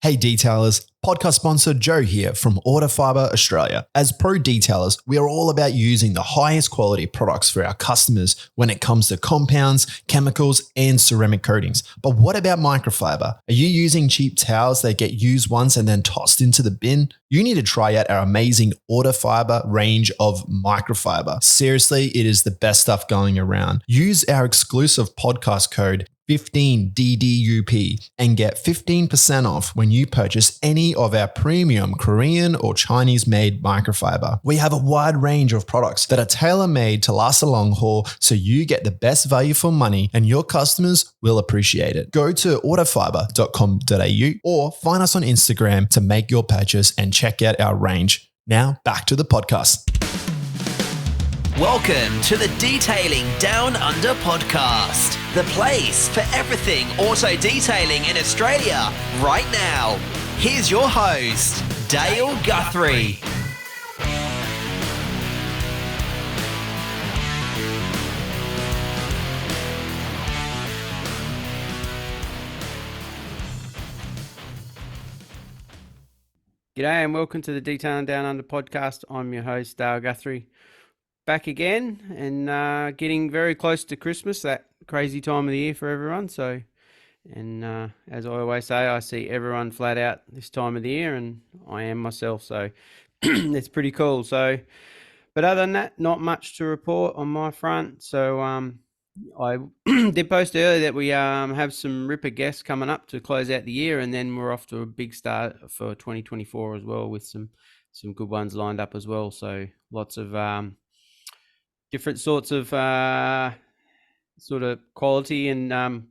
Hey detailers, podcast sponsor Joe here from Auto Fiber Australia. As pro detailers, we are all about using the highest quality products for our customers when it comes to compounds, chemicals, and ceramic coatings. But what about microfiber? Are you using cheap towels that get used once and then tossed into the bin? You need to try out our amazing Auto Fiber range of microfiber. Seriously, it is the best stuff going around. Use our exclusive podcast code 15DDUP and get 15% off when you purchase any of our premium Korean or Chinese made microfiber. We have a wide range of products that are tailor-made to last a long haul, so you get the best value for money and your customers will appreciate it. Go to autofiber.com.au or find us on Instagram to make your purchase and check out our range. Now back to the podcast. Welcome to the Detailing Down Under podcast, the place for everything auto detailing in Australia right now. Here's your host, Dale Guthrie. G'day and welcome to the Detailing Down Under podcast. I'm your host, Dale Guthrie. Back again and getting very close to Christmas, that crazy time of the year for everyone. So, as I always say, I see everyone flat out this time of the year, and I am myself. So, it's pretty cool. So, but other than that, not much to report on my front. So, I did post earlier that we have some ripper guests coming up to close out the year, and then we're off to a big start for 2024 as well, with some good ones lined up as well. So, lots of different sorts of sort of quality and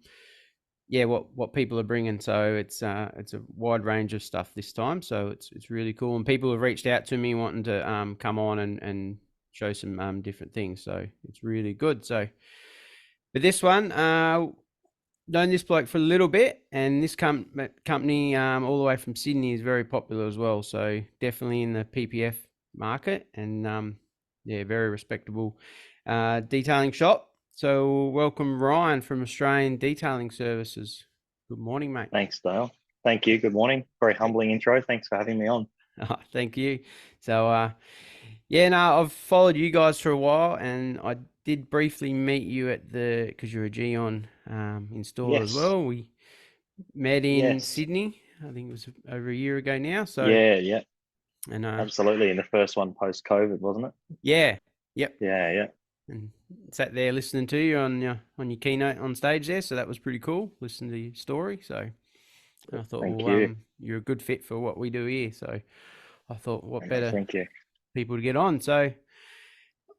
what people are bringing. So it's a wide range of stuff this time. So it's really cool, and people have reached out to me wanting to come on and show some different things. So it's really good. So, but this one, known this bloke for a little bit, and this company all the way from Sydney is very popular as well. So definitely in the PPF market, and very respectable detailing shop. So welcome Ryan from Australian Detailing Services. Good morning, mate. Thanks, Dale. Thank you. Good morning. Very humbling intro. Thanks for having me on. Oh, thank you. So I've followed you guys for a while, and I did briefly meet you at because you're a Gyeon installer as well. We met in Sydney. I think it was over a year ago now. So yeah. And absolutely, in the first one post-COVID, wasn't it? Yeah. Yep. Yeah. And sat there listening to you on your keynote on stage there, so that was pretty cool. Listening to your story, so I thought, you're a good fit for what we do here. So I thought, what better people to get on. So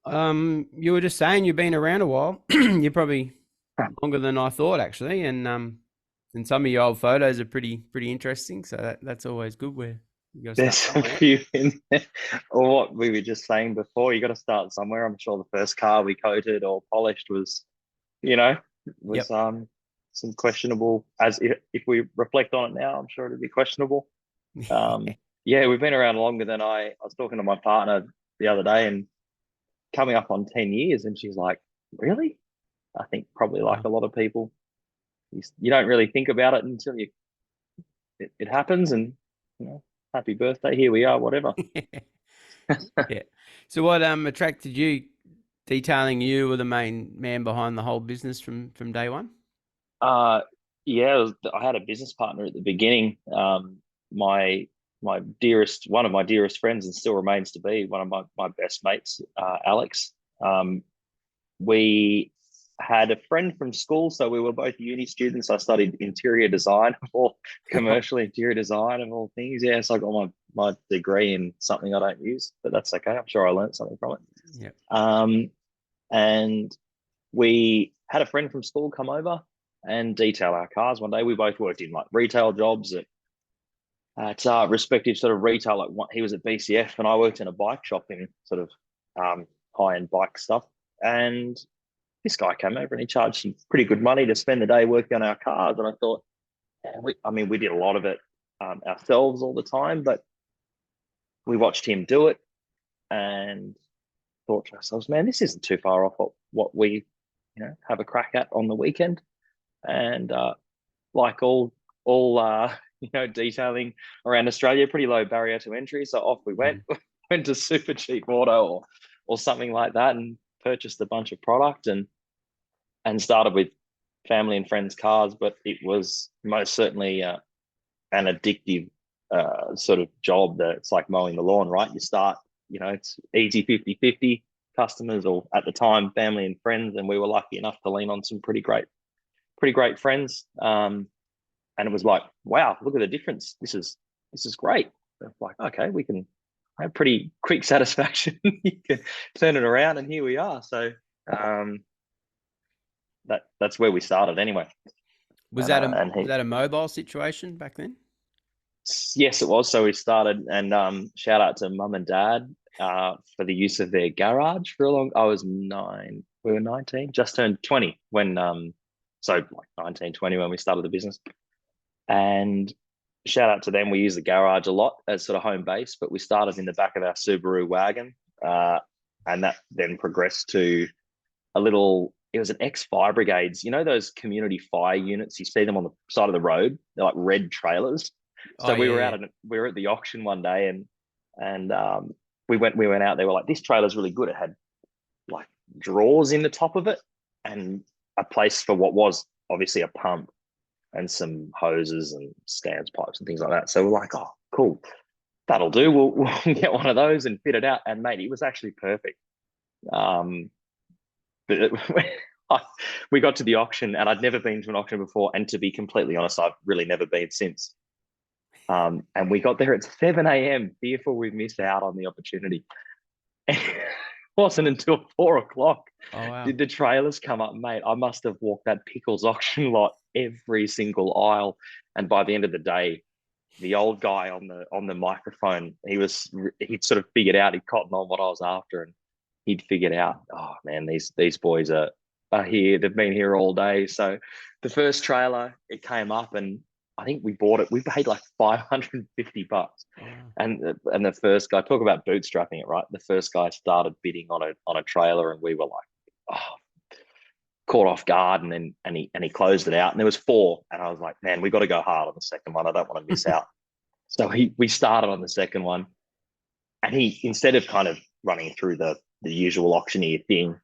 you were just saying you've been around a while. You're probably longer than I thought, actually, and some of your old photos are pretty interesting. So that's always good. There's a few in there. Or what we were just saying before, you got to start somewhere. I'm sure the first car we coated or polished was some questionable, as if we reflect on it now, I'm sure it'd be questionable. We've been around longer than I was talking to my partner the other day, and coming up on 10 years, and she's like, really? I think probably like a lot of people, you don't really think about it until it happens, and happy birthday, here we are, whatever. Yeah. So what attracted you? Detailing, you were the main man behind the whole business from day one? I had a business partner at the beginning. One of my dearest friends, and still remains to be one of my best mates, Alex. We had a friend from school, so we were both uni students. I studied interior design, or commercial interior design of all things. Yeah, so I got my degree in something I don't use, but that's okay. I'm sure I learned something from it. Yeah. And we had a friend from school come over and detail our cars one day. We both worked in like retail jobs at respective sort of retail. Like he was at BCF and I worked in a bike shop in sort of high-end bike stuff. And this guy came over and he charged some pretty good money to spend the day working on our cars. And I thought, we did a lot of it ourselves all the time, but we watched him do it and thought to ourselves, man, this isn't too far off what we have a crack at on the weekend. And like all detailing around Australia, pretty low barrier to entry. So off we went, went to Super Cheap Auto or something like that, and purchased a bunch of product and started with family and friends' cars. But it was most certainly an addictive sort of job. That it's like mowing the lawn, right? You start, it's easy 50-50 customers, or at the time family and friends, and we were lucky enough to lean on some pretty great friends. And it was like, wow, look at the difference. This is great. It's like, okay, we can have pretty quick satisfaction. You can turn it around, and here we are. So that's where we started anyway. Was that a mobile situation back then? Yes, it was. So we started, and shout out to mum and dad for the use of their garage for a long. I was 9. We were 19, just turned 20 when so like 19, 20 when we started the business. And shout out to them. We use the garage a lot as sort of home base, but we started in the back of our Subaru wagon, and that then progressed to a little. It was an ex-fire brigades. You know those community fire units? You see them on the side of the road. They're like red trailers. So we were at the auction one day, and we went out. They were like, this trailer's really good. It had like drawers in the top of it and a place for what was obviously a pump and some hoses and stands pipes and things like that. So we're like, oh, cool, that'll do. We'll get one of those and fit it out. And mate, it was actually perfect. But we got to the auction, and I'd never been to an auction before. And to be completely honest, I've really never been since. And we got there at 7 a.m. fearful we missed out on the opportunity. It wasn't until 4 o'clock did the trailers come up, mate. I must have walked that Pickles auction lot every single aisle. And by the end of the day, the old guy on the microphone, he'd sort of figured out, he'd cottoned on what I was after, and he'd figured out, oh man, these boys are here. They've been here all day. So the first trailer, it came up, and I think we bought it. We paid like $550. And the first guy, talk about bootstrapping it, right? The first guy started bidding on a trailer, and we were like, oh, caught off guard, and he closed it out, and there was 4, and I was like, man, we got to go hard on the second one. I don't want to miss out. So we started on the second one, and he, instead of kind of running through the usual auctioneer thing,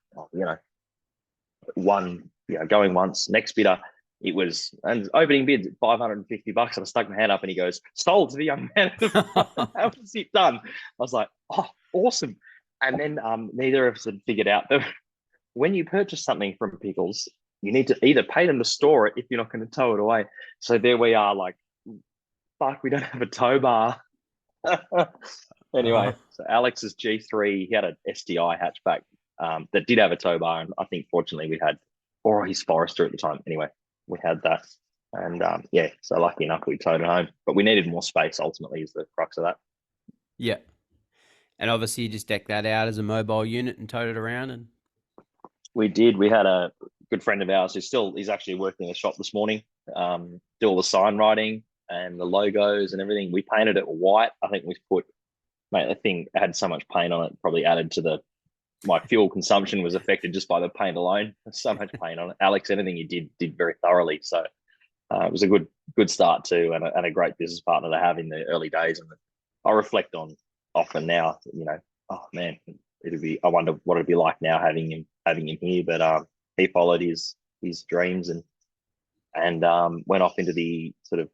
going once, next bidder. It was, and opening bid $550, and I stuck my hand up, and he goes, sold to the young man. How was it done? I was like, oh, awesome. And then neither of us had figured out that when you purchase something from Pickles, you need to either pay them to store it if you're not going to tow it away. So there we are, like, fuck, we don't have a tow bar. Anyway, so Alex's G3, he had an STI hatchback that did have a tow bar, and I think fortunately we had, or his Forester at the time. Anyway, we had that, and so lucky enough we towed it home. But we needed more space. Ultimately, is the crux of that. Yeah, and obviously you just decked that out as a mobile unit and towed it around. And we did. We had a good friend of ours he's actually working in the shop this morning. Do all the sign writing and the logos and everything. We painted it white. I think we put, mate, the thing had so much paint on it, probably added to my fuel consumption was affected just by the paint alone. There's so much paint on it. Alex, anything you did very thoroughly. So it was a good start too, and a great business partner to have in the early days. And I reflect on often now, oh man, I wonder what it'd be like now having him here. But he followed his dreams and went off into the sort of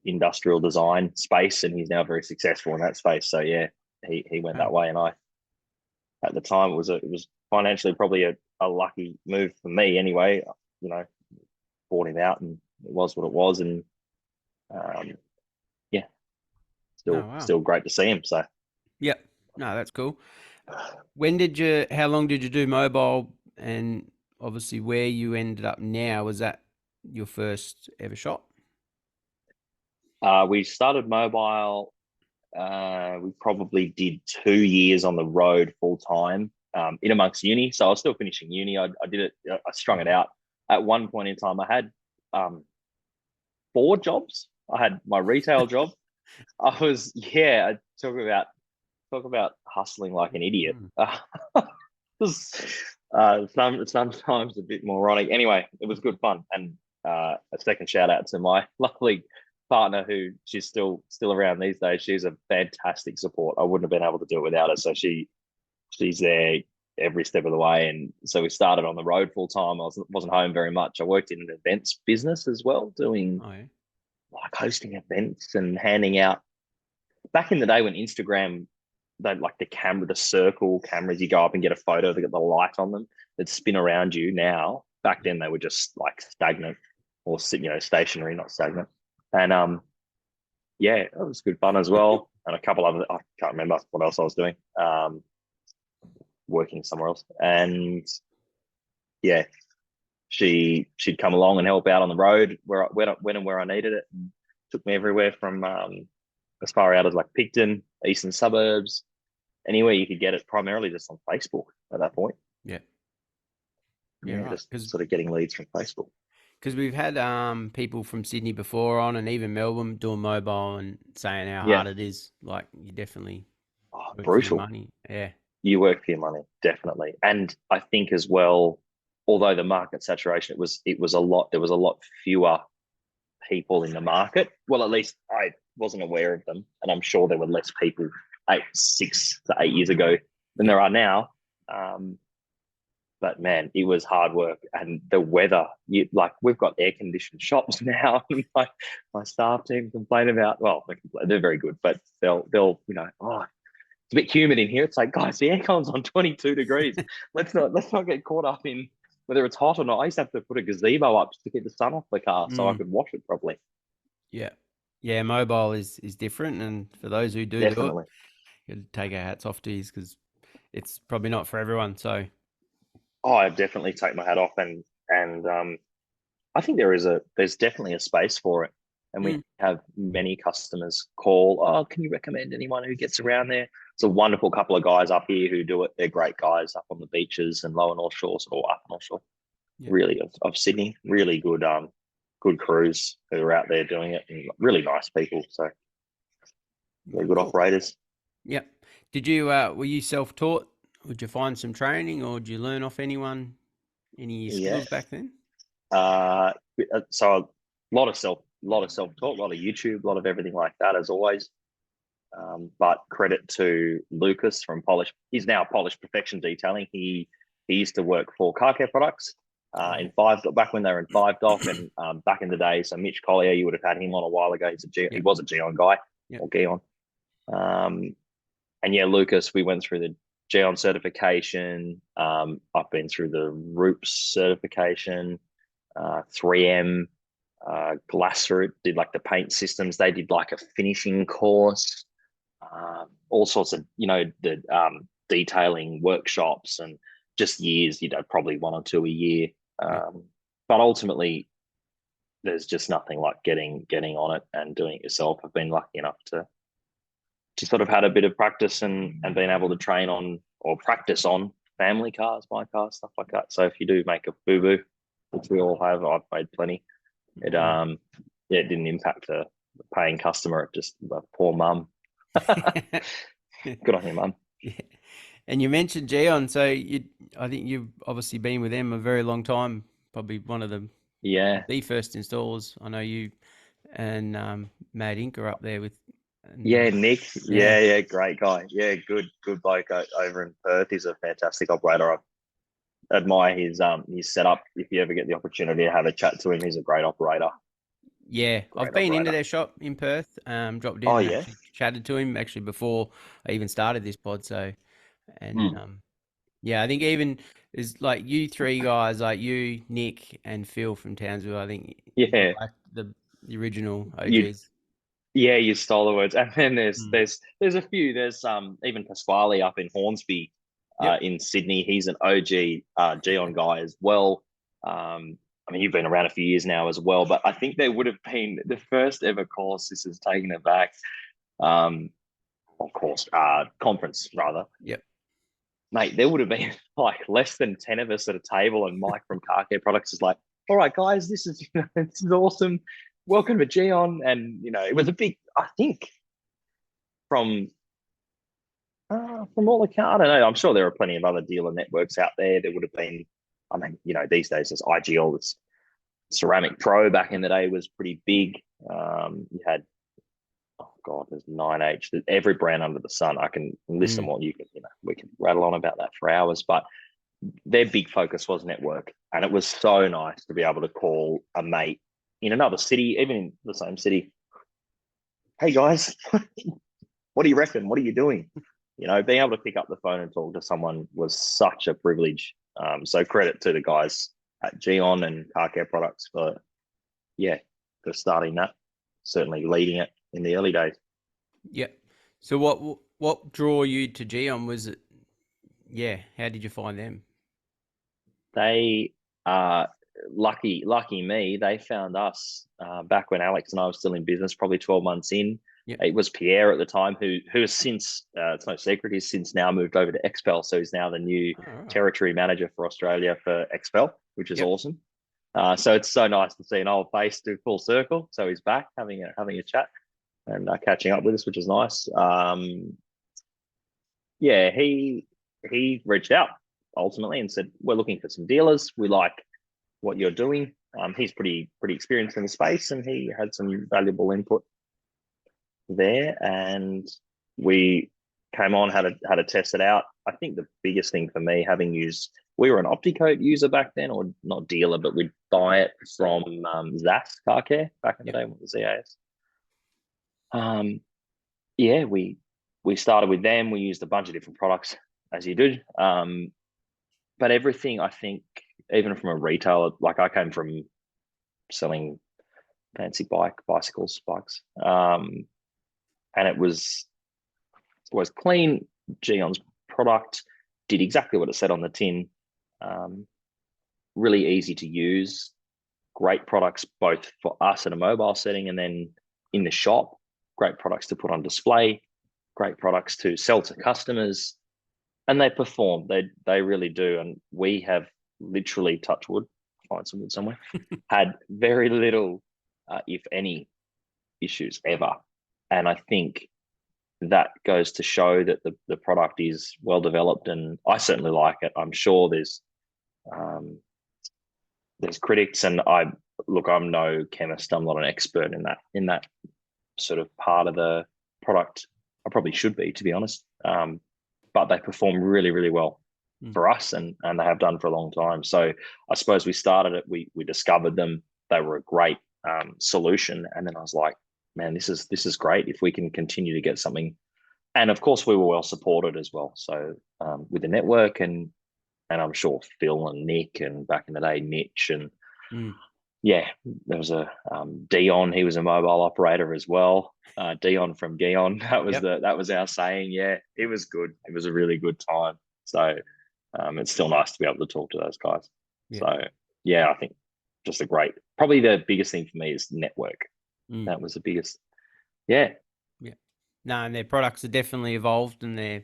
industrial design space, and he's now very successful in that space. So yeah, he went that way, and at the time, it was financially probably a lucky move for me anyway. Bought him out, and it was what it was, and still great to see him. So yeah, no, that's cool. How long did you do mobile, and obviously where you ended up now, was that your first ever shop? We started mobile. We probably did 2 years on the road full time, in amongst uni. So I was still finishing uni. I did it. I strung it out. At one point in time, I had 4 jobs. I had my retail job. I was talk about hustling like an idiot. Sometimes a bit moronic. Anyway, it was good fun. And a second shout out to my lovely partner, who she's still around these days, she's a fantastic support. I wouldn't have been able to do it without her. So she's there every step of the way. And so we started on the road full time. I wasn't home very much. I worked in an events business as well, doing like hosting events and handing out. Back in the day when Instagram, they like the circle cameras, you go up and get a photo, they got the light on them that spin around you. Now, back then they were just like stagnant or stationary, not stagnant. And yeah, it was good fun as well. And a couple other, I can't remember what else I was doing. Working somewhere else. And yeah, she'd come along and help out on the road when and where I needed it, and took me everywhere from as far out as like Picton, eastern suburbs, anywhere you could get it, primarily just on Facebook at that point. Yeah, right. Just sort of getting leads from Facebook. Because we've had people from Sydney before on, and even Melbourne, doing mobile and saying how hard it is. Like, you definitely brutal money. Yeah, you work for your money, definitely. And I think as well, although the market saturation, it was a lot. There was a lot fewer people in the market. Well, at least I wasn't aware of them, and I'm sure there were less people 6 to 8 years ago than there are now. But man, it was hard work, and the weather. We've got air conditioned shops now. my staff team complain about. Well, they're very good, but they'll it's a bit humid in here. It's like, guys, the aircon's on 22 degrees. Let's not get caught up in whether it's hot or not. I used to have to put a gazebo up just to keep the sun off the car so I could wash it properly. Yeah, mobile is different, and for those who do Definitely. do it, you take our hats off to you, because it's probably not for everyone. So, I definitely take my hat off, and I think there's definitely a space for it, and we have many customers call. Oh, can you recommend anyone who gets around there? It's a wonderful couple of guys up here who do it. They're great guys up on the beaches and lower North Shore, or upper North Shore, really of Sydney. Really good good crews who are out there doing it, and really nice people. So really good operators. Yeah. Did you were you self-taught? Would you find some training, or did you learn off anyone? Any skills back then? So a lot of self-taught, a lot of YouTube, a lot of everything like that, as always. But credit to Lucas from Polish. He's now Polish Perfection Detailing. He used to work for Car Care Products in back when they were in 5 Doc, and back in the day. So Mitch Collier, you would have had him on a while ago. He was a Gyeon guy, or Gyeon. And yeah, Lucas, we went through the Gyeon certification. I've been through the ROOPS certification, 3M, Glassroot, did like the paint systems. They did like a finishing course, all sorts of, the detailing workshops, and just years, probably 1 or 2 a year. But ultimately, there's just nothing like getting on it and doing it yourself. I've been lucky enough to sort of had a bit of practice and been able to train on or practice on family cars, my cars, stuff like that. So if you do make a boo-boo, which we all have, I've made plenty, it didn't impact the paying customer. It just the poor mum. Good on you, mum. Yeah. And you mentioned Gyeon, so I think you've obviously been with them a very long time, probably one of the first installers. I know you and Matt Inc. are up there with. Nick. Yeah, great guy. Yeah, good bloke over in Perth. He's a fantastic operator. I admire his setup. If you ever get the opportunity to have a chat to him, he's a great operator. Yeah, I've been into their shop in Perth, dropped in and actually chatted to him actually before I even started this pod. So, and I think even is like you three guys, like you, Nick, and Phil from Townsville. I think like the original OGs. You stole the words. And then there's a few. There's even Pasquale up in Hornsby, in Sydney. He's an OG Gyeon guy as well. I mean, you've been around a few years now as well, but I think there would have been the first ever course. This is taking it back. Conference rather. Yep. Mate, there would have been like less than 10 of us at a table, and Mike from Car Care Products is like, "All right, guys, this is awesome. Welcome to Gyeon." And it was a big, I think, from all accounts. I don't know. I'm sure there are plenty of other dealer networks out there. There would have been. I mean, these days there's IGL. Ceramic Pro back in the day was pretty big. You had, oh God, there's 9H. There's every brand under the sun. I can list them all. We can rattle on about that for hours. But their big focus was network, and it was so nice to be able to call a mate in another city, even in the same city. Hey guys, what do you reckon? What are you doing? Being able to pick up the phone and talk to someone was such a privilege. So credit to the guys at Gyeon and Car Care Products for starting that, certainly leading it in the early days. Yeah. So what draw you to Gyeon? Was it? Yeah. How did you find them? They lucky me. They found us back when Alex and I were still in business, probably 12 months in. Yep. It was Pierre at the time who has since, it's no secret, he's since now moved over to Xpel. So he's now the new territory manager for Australia for Xpel, which is awesome. So it's so nice to see an old face do full circle. So he's back having a chat and catching up with us, which is nice. He reached out ultimately and said, we're looking for some dealers. We like what you're doing. He's pretty experienced in the space, and he had some valuable input there, and we came on, had to test it out. I think the biggest thing for me, we were an Opticoat user back then, or not dealer, but we'd buy it from ZAS Car Care back in the day with the ZAS. We started with them. We used a bunch of different products, as you do. But everything, I think, even from a retailer, like I came from selling fancy bicycles, bikes. And it was clean. Gyeon's product did exactly what it said on the tin. Really easy to use. Great products both for us in a mobile setting and then in the shop. Great products to put on display. Great products to sell to customers. And they perform. They really do. And we have literally, touch wood, find some wood somewhere, had very little, if any, issues ever. And I think that goes to show that the product is well developed, and I certainly like it. I'm sure there's critics, and I'm no chemist. I'm not an expert in that sort of part of the product. I probably should be, to be honest. But they perform really, really well for us, and they have done for a long time. So I suppose we started it. We discovered them. They were a great solution, and then I was like, man, this is great if we can continue to get something. And of course, we were well supported as well. So with the network, and I'm sure Phil and Nick, and back in the day, Mitch, and there was a Dion. He was a mobile operator as well. Dion from Gyeon. That was our saying. Yeah, it was good. It was a really good time. So it's still nice to be able to talk to those guys. Yeah. So I think just probably the biggest thing for me is network. That was the biggest. Yeah. No, and their products are definitely evolved, and their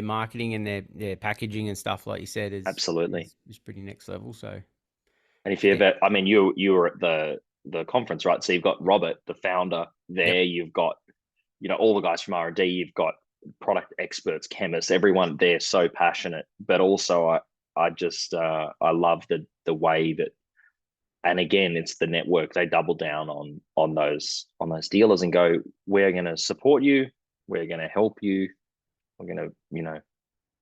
marketing and their packaging and stuff, like you said, is absolutely is pretty next level. So, and if you ever, I mean, you were at the conference, right? So you've got Robert, the founder, there. Yep. You've got, all the guys from R&D. You've got product experts, chemists, everyone. They're so passionate, but also I just I love the way that. And again, it's the network. They double down on those dealers and go, we're going to support you. We're going to help you. We're going to,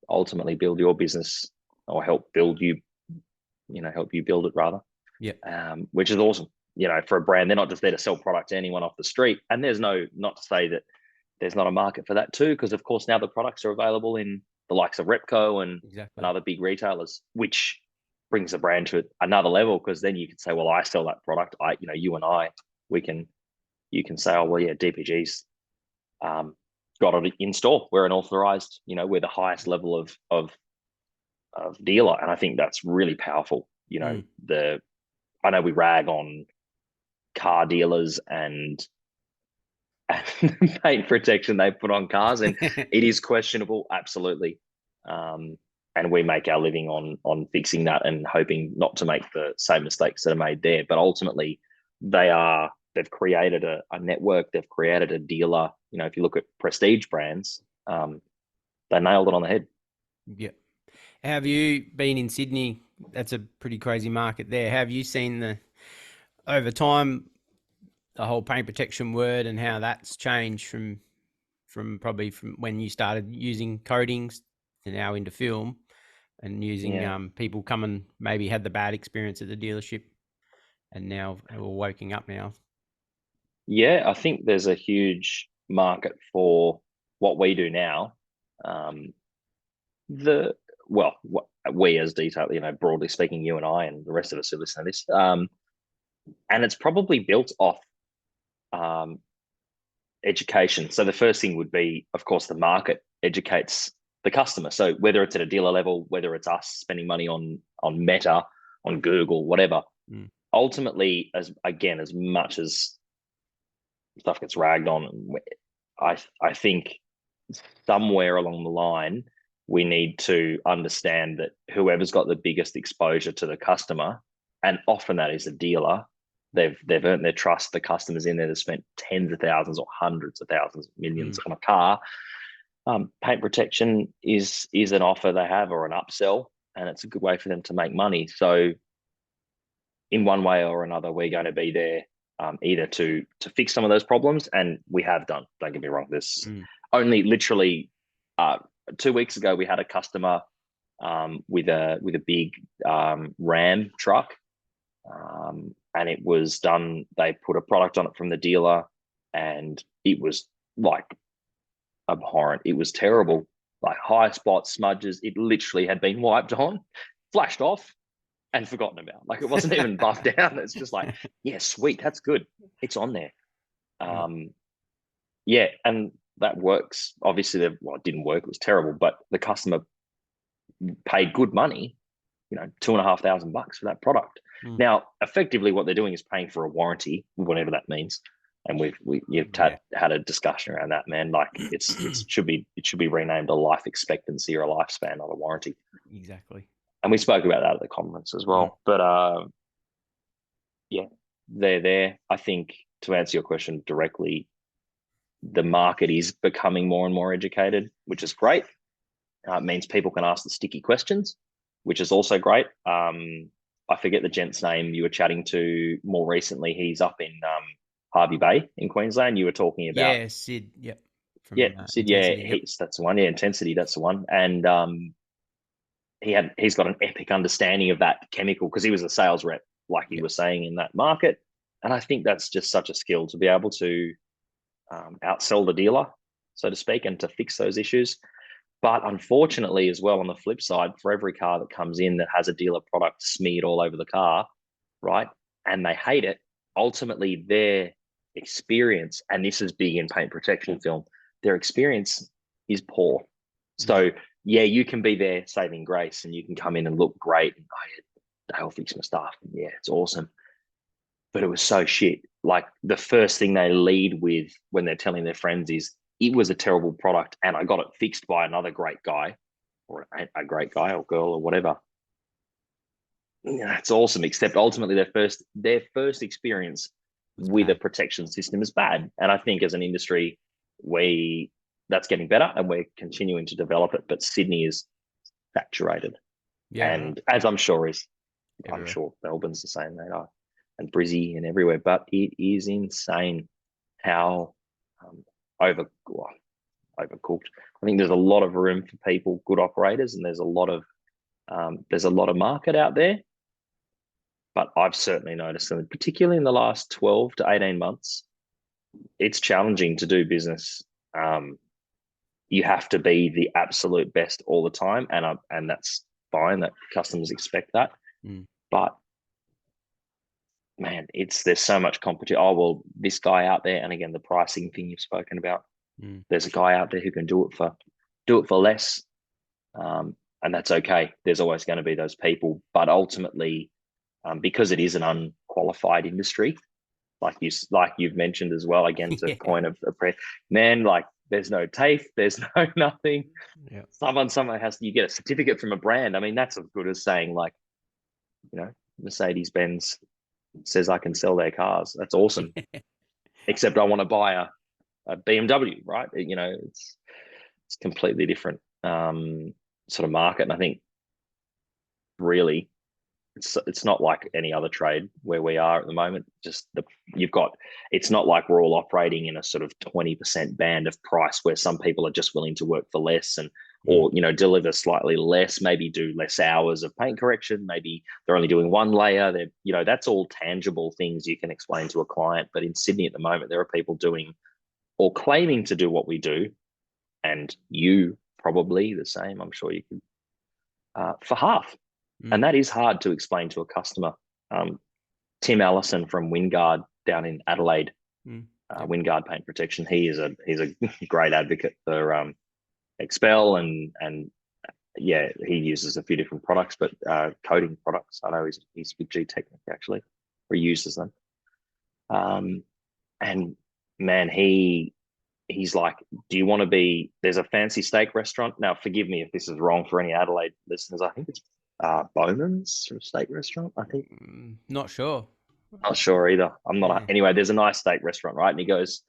ultimately build your business, or help build you, help you build it rather. Yeah. Which is awesome. For a brand, they're not just there to sell product to anyone off the street. And there's not to say that there's not a market for that too, because of course now the products are available in the likes of Repco and other big retailers, which brings the brand to another level, because then you can say, well, I sell that product. You and I, you can say, oh, well, yeah, DPG's got it in store. We're an authorized, we're the highest level of dealer. And I think that's really powerful. I know we rag on car dealers and paint protection they put on cars, and it is questionable. Absolutely. And we make our living on fixing that and hoping not to make the same mistakes that are made there. But ultimately, they've created a network. They've created a dealer. If you look at prestige brands, they nailed it on the head. Yeah. Have you been in Sydney? That's a pretty crazy market there. Have you seen over time, the whole paint protection word and how that's changed from probably from when you started using coatings to now into film and using people come and maybe had the bad experience at the dealership and now we're waking up now. Yeah, I think there's a huge market for what we do now. What we as detail, broadly speaking, you and I and the rest of us who listen to this, and it's probably built off education. So the first thing would be, of course, the market educates the customer. So whether it's at a dealer level, whether it's us spending money on Meta, on Google, whatever, ultimately, as much as stuff gets ragged on, I think somewhere along the line we need to understand that whoever's got the biggest exposure to the customer, and often that is a dealer, they've earned their trust. The customers in there have spent tens of thousands or hundreds of thousands, millions on a car. Paint protection is an offer they have or an upsell, and it's a good way for them to make money. So in one way or another, we're going to be there either to fix some of those problems, and we have done. Don't get me wrong. This only literally 2 weeks ago, we had a customer with a big Ram truck, and it was done. They put a product on it from the dealer, and it was like abhorrent. It was terrible, like high spots, smudges. It literally had been wiped on, flashed off, and forgotten about. Like it wasn't even buffed down. It's just like, yeah, sweet, that's good. It's on there. Yeah, and that works. Obviously, it didn't work. It was terrible, but the customer paid good money, $2,500 for that product. Now, effectively, what they're doing is paying for a warranty, whatever that means. And you've had a discussion around that, man. Like it should be renamed a life expectancy or a lifespan, not a warranty. Exactly. And we spoke about that at the conference as well. But yeah, they're there. I think to answer your question directly, the market is becoming more and more educated, which is great. It means people can ask the sticky questions, which is also great. I forget the gent's name you were chatting to more recently. He's up in Harvey Bay in Queensland. You were talking about Sid. Yep. Sid. That's the one. Yeah, Intensity. That's the one. And he's got an epic understanding of that chemical because he was a sales rep, like he was saying, in that market. And I think that's just such a skill to be able to outsell the dealer, so to speak, and to fix those issues. But unfortunately, as well, on the flip side, for every car that comes in that has a dealer product smeared all over the car, right, and they hate it, ultimately their experience, and this is big in paint protection film, their experience is poor. So yeah, you can be their saving grace and you can come in and look great and they'll fix my stuff. Yeah, it's awesome. But it was so shit. Like the first thing they lead with when they're telling their friends is, it was a terrible product and I got it fixed by another great guy or a great guy or girl or whatever. That's awesome. Except ultimately their first experience with a protection system is bad. And I think as an industry, that's getting better and we're continuing to develop it. But Sydney is saturated. Yeah. And as I'm sure everywhere. I'm sure Melbourne's the same, they are, and Brizzy and everywhere. But it is insane how overcooked. I think there's a lot of room for people, good operators, and there's a lot of market out there. But I've certainly noticed that, particularly in the last 12 to 18 months, it's challenging to do business. You have to be the absolute best all the time, and that's fine. That customers expect that. But man, there's so much competition. Oh well, this guy out there, and again, the pricing thing you've spoken about. There's a guy out there who can do it for less, and that's okay. There's always going to be those people, but ultimately, because it is an unqualified industry, like you've mentioned as well. Again, to a point of man, like there's no TAFE, there's no nothing. Yeah. Someone you get a certificate from a brand. I mean, that's as good as saying like, Mercedes-Benz says I can sell their cars. That's awesome. Except I want to buy a BMW, right? It's completely different sort of market. And I think really it's not like any other trade where we are at the moment. Just it's not like we're all operating in a sort of 20% band of price where some people are just willing to work for less or deliver slightly less, maybe do less hours of paint correction, maybe they're only doing one layer. That's all tangible things you can explain to a client. But in Sydney at the moment, there are people doing or claiming to do what we do, and you probably the same. I'm sure you could for half. And that is hard to explain to a customer. Tim Allison from Wingard down in Adelaide, Wingard Paint Protection. He's a great advocate for Xpel and he uses a few different products, but coating products. I know he's with G Technic actually, or he uses them. And man, he's like, do you want to be? There's a fancy steak restaurant. Now, forgive me if this is wrong for any Adelaide listeners. I think it's Bowman's steak restaurant, I think. Not sure. Not sure either. I'm not. Yeah. Anyway, there's a nice steak restaurant, right? And he goes,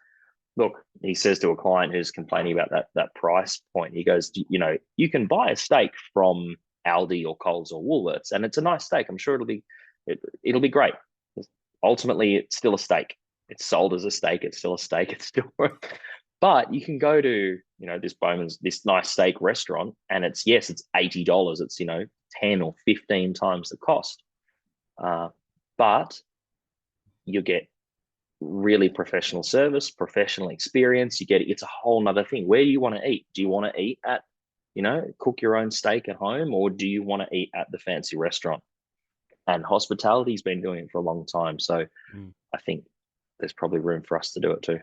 look, he says to a client who's complaining about that price point, he goes, you can buy a steak from Aldi or Coles or Woolworths, and it's a nice steak. I'm sure it'll be great. Ultimately, it's still a steak. It's sold as a steak. It's still a steak. It's still. But you can go to this Bowman's, this nice steak restaurant, and it's $80. It's 10 or 15 times the cost, but you get really professional service, professional experience. It's a whole nother thing. Where do you want to eat? Do you want to eat at cook your own steak at home, or do you want to eat at the fancy restaurant? And hospitality's been doing it for a long time, so I think there's probably room for us to do it too.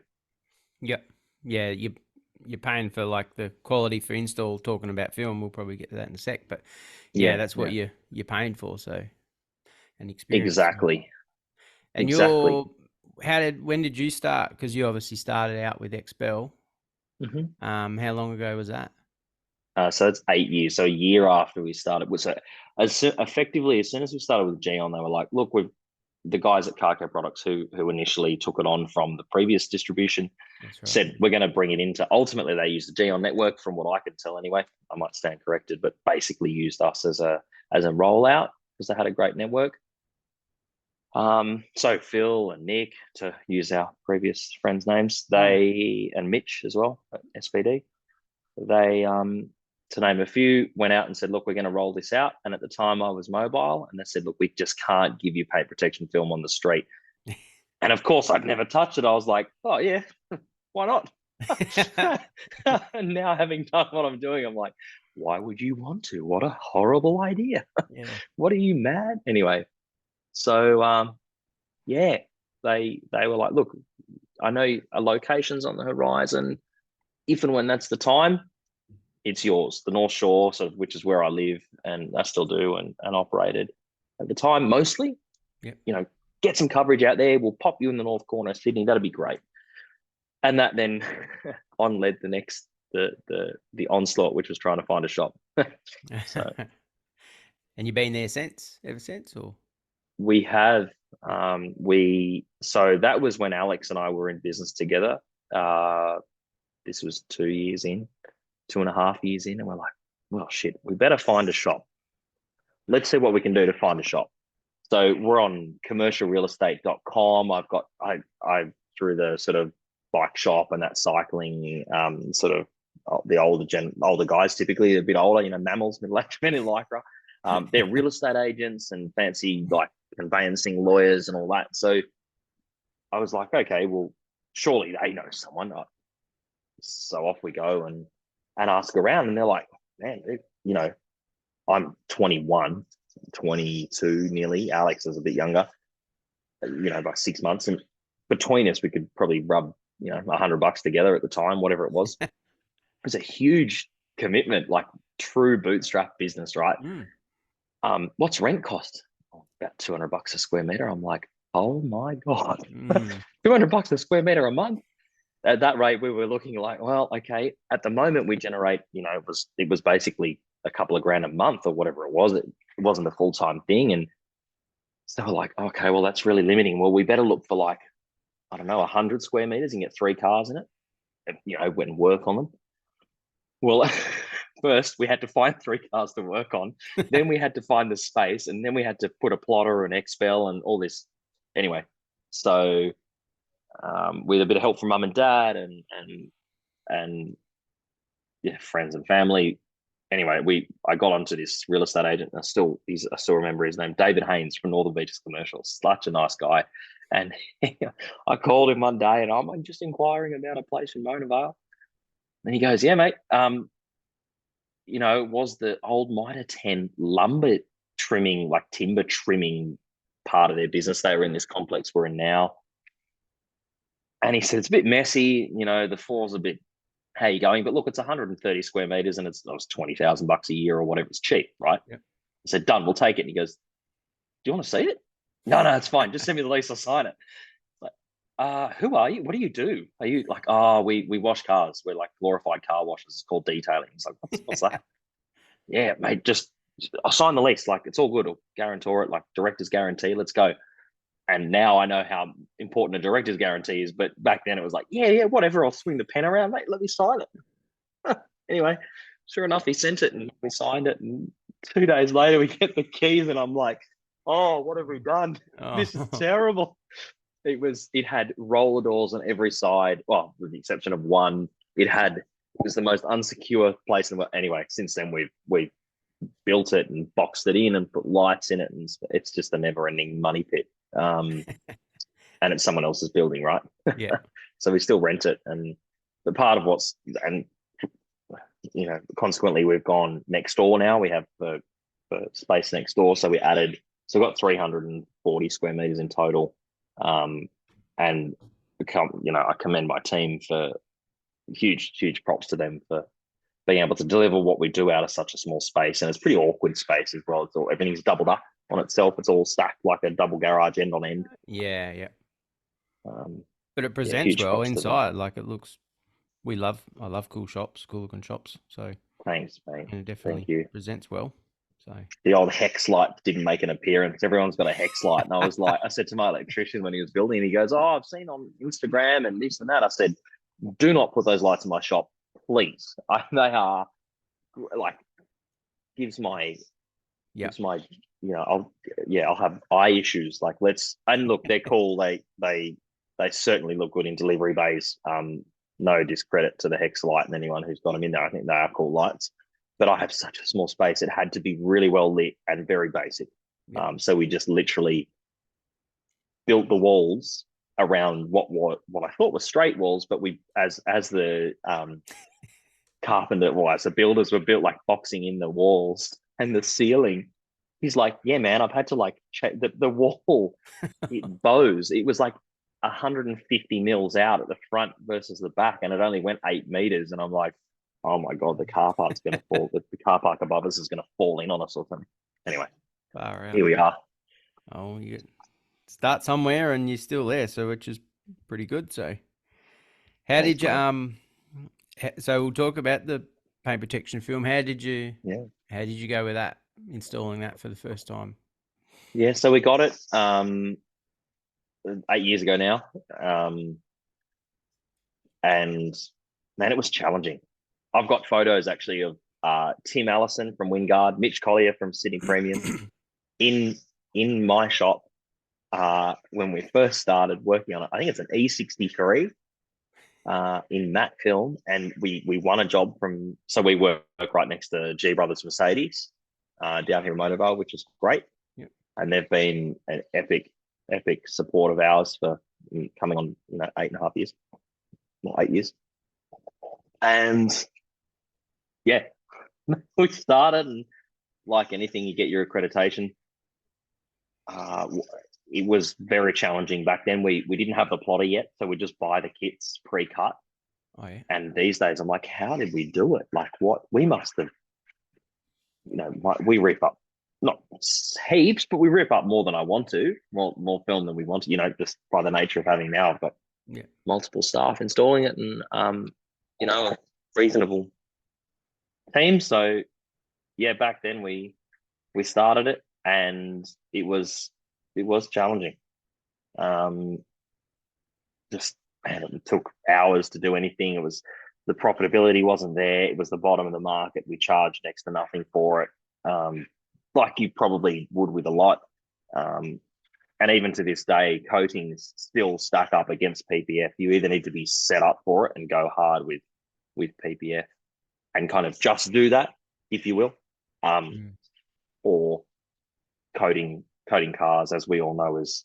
Yep. Yeah, you're paying for like the quality for install. Talking about film, we'll probably get to that in a sec, but that's what you're paying for. So, an experience. Exactly. And when did you start? Because you obviously started out with Xpel. Mm-hmm. How long ago was that? So it's 8 years. So a year after we started, as soon as we started with Gyeon, they were like, look, the guys at Carco Products who initially took it on from the previous distribution said, we're going to bring it into, ultimately they used the Gyeon network from what I could tell anyway. I might stand corrected, but basically used us as a rollout because they had a great network. So Phil and Nick, to use our previous friends' names, and Mitch as well at SPD, they, to name a few, went out and said, look, we're going to roll this out. And at the time I was mobile, and they said, look, we just can't give you paint protection film on the street. And of course I'd never touched it. I was like, oh yeah, why not? And now having done what I'm doing, I'm like, why would you want to? What a horrible idea. Yeah. What are you, mad? Anyway, so they were like, look, I know a location's on the horizon. If and when that's the time, it's yours. The North Shore, sort of, which is where I live and I still do and operated at the time mostly. Yep. Get some coverage out there. We'll pop you in the north corner of Sydney. That'd be great. And that then led the onslaught, which was trying to find a shop. So, and you've been there ever since, or? We have. So that was when Alex and I were in business together. This was 2.5 years in, and we're like, well, shit, we better find a shop. Let's see what we can do to find a shop. So we're on commercialrealestate.com. I through the sort of bike shop and that cycling, sort of the older guys, typically a bit older, mammals, middle-aged men in Lycra. They're real estate agents and fancy like conveyancing lawyers and all that. So I was like, okay, well, surely they know someone. So off we go and ask around, and they're like, man, I'm 21, 22 nearly. Alex is a bit younger, by 6 months. And between us, we could probably rub, $100 together at the time, whatever it was. It was a huge commitment, like true bootstrap business, right? What's rent cost? About $200 a square meter. I'm like, oh my God, $200 a square meter a month. At that rate, we were looking like, well, okay. At the moment, we generate, it was basically a couple of grand a month or whatever it was. It wasn't a full-time thing. And so we're like, okay, well, that's really limiting. Well, we better look for like, I don't know, 100 square meters and get 3 cars in it, and, went and work on them. Well, first we had to find 3 cars to work on. Then we had to find the space, and then we had to put a plotter and Xpel and all this. Anyway, so with a bit of help from mum and dad and yeah, friends and family. Anyway, I got onto this real estate agent. I still remember his name, David Haynes from Northern Beaches Commercials. Such a nice guy. And I called him one day, and I'm just inquiring about a place in Mona Vale. And he goes, "Yeah, mate. Was the old Mitre 10 lumber trimming, like timber trimming part of their business. They were in this complex we're in now." And he said, "It's a bit messy. The floor's a bit, how you going? But look, it's 130 square meters and it was $20,000 a year or whatever. It's cheap, right?" Yeah. I said, "Done, we'll take it." And he goes, "Do you want to see it?" No, it's fine. Just send me the lease. I'll sign it. Like, who are you? What do you do? Are you like, we wash cars. We're like glorified car washers. It's called detailing. It's like, what's that? Yeah, mate, I'll sign the lease. Like, it's all good. I'll guarantor it, like director's guarantee. Let's go. And now I know how important a director's guarantee is. But back then it was like, yeah, whatever. I'll swing the pen around, mate. Let me sign it. Anyway, sure enough, he sent it and we signed it. And 2 days later, we get the keys, and I'm like, "Oh, what have we done? Oh. This is terrible." It had roller doors on every side. Well, with the exception of one, it was the most unsecure place in the world. Anyway, since then we've built it and boxed it in and put lights in it, and it's just a never-ending money pit. And it's someone else's building, right? Yeah. So we still rent it, and the part of consequently we've gone next door now. We have the space next door, so we've got 340 square meters in total. And I commend my team for huge props to them for being able to deliver what we do out of such a small space. And it's pretty awkward space as well. Everything's doubled up on itself. It's all stacked like a double garage end on end. Yeah. Um, But it presents well props to them. inside. Like, it looks, I love cool looking shops. So Thanks, mate. it definitely Thank you. presents well. So The old hex light didn't make an appearance. Everyone's got a hex light. And I said to my electrician when he was building it, he goes, "Oh, I've seen on Instagram and this and that." I said, "Do not put those lights in my shop, please." They are like, gives my, I'll have eye issues. Like, and look, they're cool. They certainly look good in delivery bays. No discredit to the hex light and anyone who's got them in there. I think they are cool lights. But I have such a small space. It had to be really well lit and very basic. Yeah. So we just literally built the walls around what I thought were straight walls, but we, as the as the builders were built, like boxing in the walls and the ceiling. He's like, "Yeah, man, I've had to like check the wall. It bows. It was like 150 mils out at the front versus the back, and it only went 8 meters." And I'm like, "Oh my God, the car park's going to fall. The car park above us is going to fall in on us or something." Anyway, far out. here we are. Oh, you start somewhere and you're still there, so which is pretty good. So how did you so we'll talk about the paint protection film. How did you go with that, installing that for the first time? Yeah, so we got it 8 years ago now. And man, it was challenging. I've got photos actually of Tim Allison from Wingard, Mitch Collier from Sydney Premium in my shop when we first started working on it. I think it's an E63 in matte film, and we won a job so we work right next to G Brothers Mercedes down here in Mona Vale, which is great. Yep. And they've been an epic support of ours for coming on 8.5 years, or 8 years. And yeah, we started, and like anything, you get your accreditation. It was very challenging back then. We didn't have the plotter yet, so we just buy the kits pre-cut. Oh yeah. And these days, I'm like, how did we do it? Like, what we must have, we rip up, not heaps, but we rip up more than I want to, more film than we want to. Just by the nature of having now, I've got multiple staff installing it, and a reasonable team. So yeah, back then we started it, and it was challenging. It took hours to do anything. It was the profitability wasn't there. It was the bottom of the market. We charged next to nothing for it, like you probably would with a lot. And even to this day, coatings still stack up against PPF. You either need to be set up for it and go hard with PPF and kind of just do that, if you will, or coating cars, as we all know, is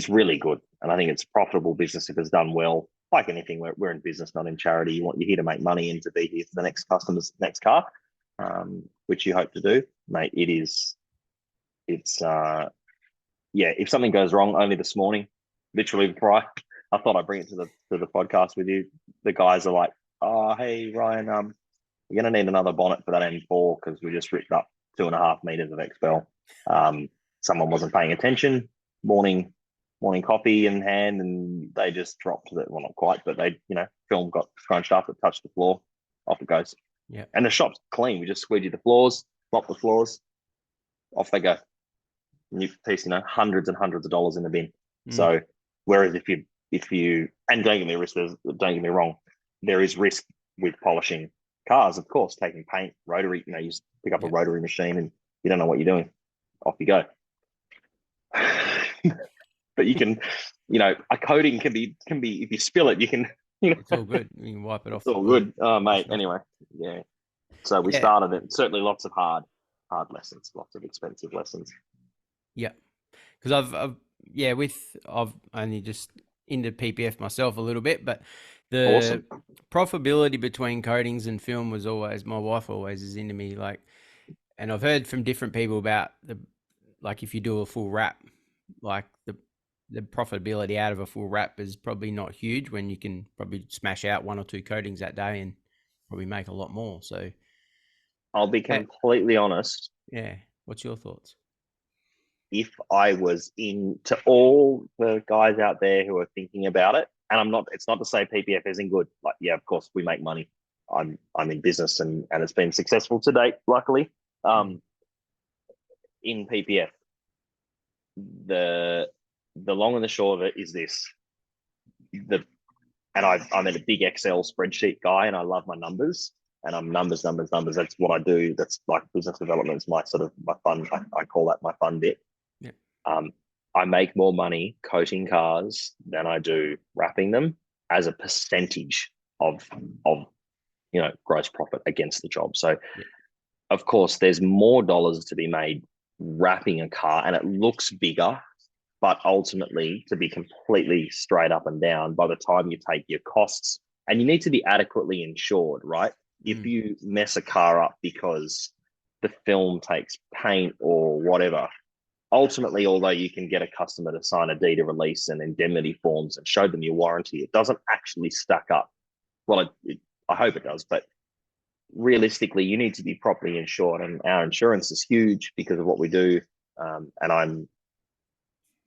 really good. And I think it's a profitable business if it's done well. Like anything, we're in business, not in charity. You're here to make money and to be here for the next customer's next car, which you hope to do, mate. If something goes wrong, only this morning, literally before I thought I'd bring it to the podcast with you, the guys are like, "Oh, hey Ryan, we're gonna need another bonnet for that M4 because we just ripped up 2.5 meters of Xpel. Someone wasn't paying attention. Morning coffee in hand, and they just dropped it. Well, not quite, but they, film got scrunched up, it touched the floor, off it goes. Yeah. And the shop's clean. We just squeegee the floors, mop the floors, off they go. New piece, hundreds and hundreds of dollars in the bin. So whereas if you and don't get me wrong, there is risk with polishing cars, of course, taking paint, rotary, you just pick up a rotary machine and you don't know what you're doing. Off you go. But you can, a coating can be if you spill it, you can, it's all good. You can wipe it off. It's all good. Oh, mate. Anyway, yeah. So we started it. Certainly lots of hard lessons, lots of expensive lessons. Yeah, because I've only just into PPF myself a little bit, but the profitability between coatings and film was always, my wife always is into me, and I've heard from different people about if you do a full wrap, the profitability out of a full wrap is probably not huge when you can probably smash out 1 or 2 coatings that day and probably make a lot more. So I'll be completely honest. Yeah. What's your thoughts? If I was to all the guys out there who are thinking about it, and it's not to say PPF isn't good. Of course we make money. I'm in business and it's been successful to date, luckily. In PPF, the long and the short of it is this. I'm a big Excel spreadsheet guy and I love my numbers. And I'm numbers. That's what I do. That's like business development is my fun. I call that my fun bit. Yeah. I make more money coating cars than I do wrapping them as a percentage of gross profit against the job. So, of course, there's more dollars to be made wrapping a car, and it looks bigger. But ultimately, to be completely straight up and down, by the time you take your costs, and you need to be adequately insured, right? If you mess a car up because the film takes paint or whatever, ultimately, although you can get a customer to sign a deed of release and indemnity forms and show them your warranty, it doesn't actually stack up. Well, I hope it does, but realistically, you need to be properly insured, and our insurance is huge because of what we do. And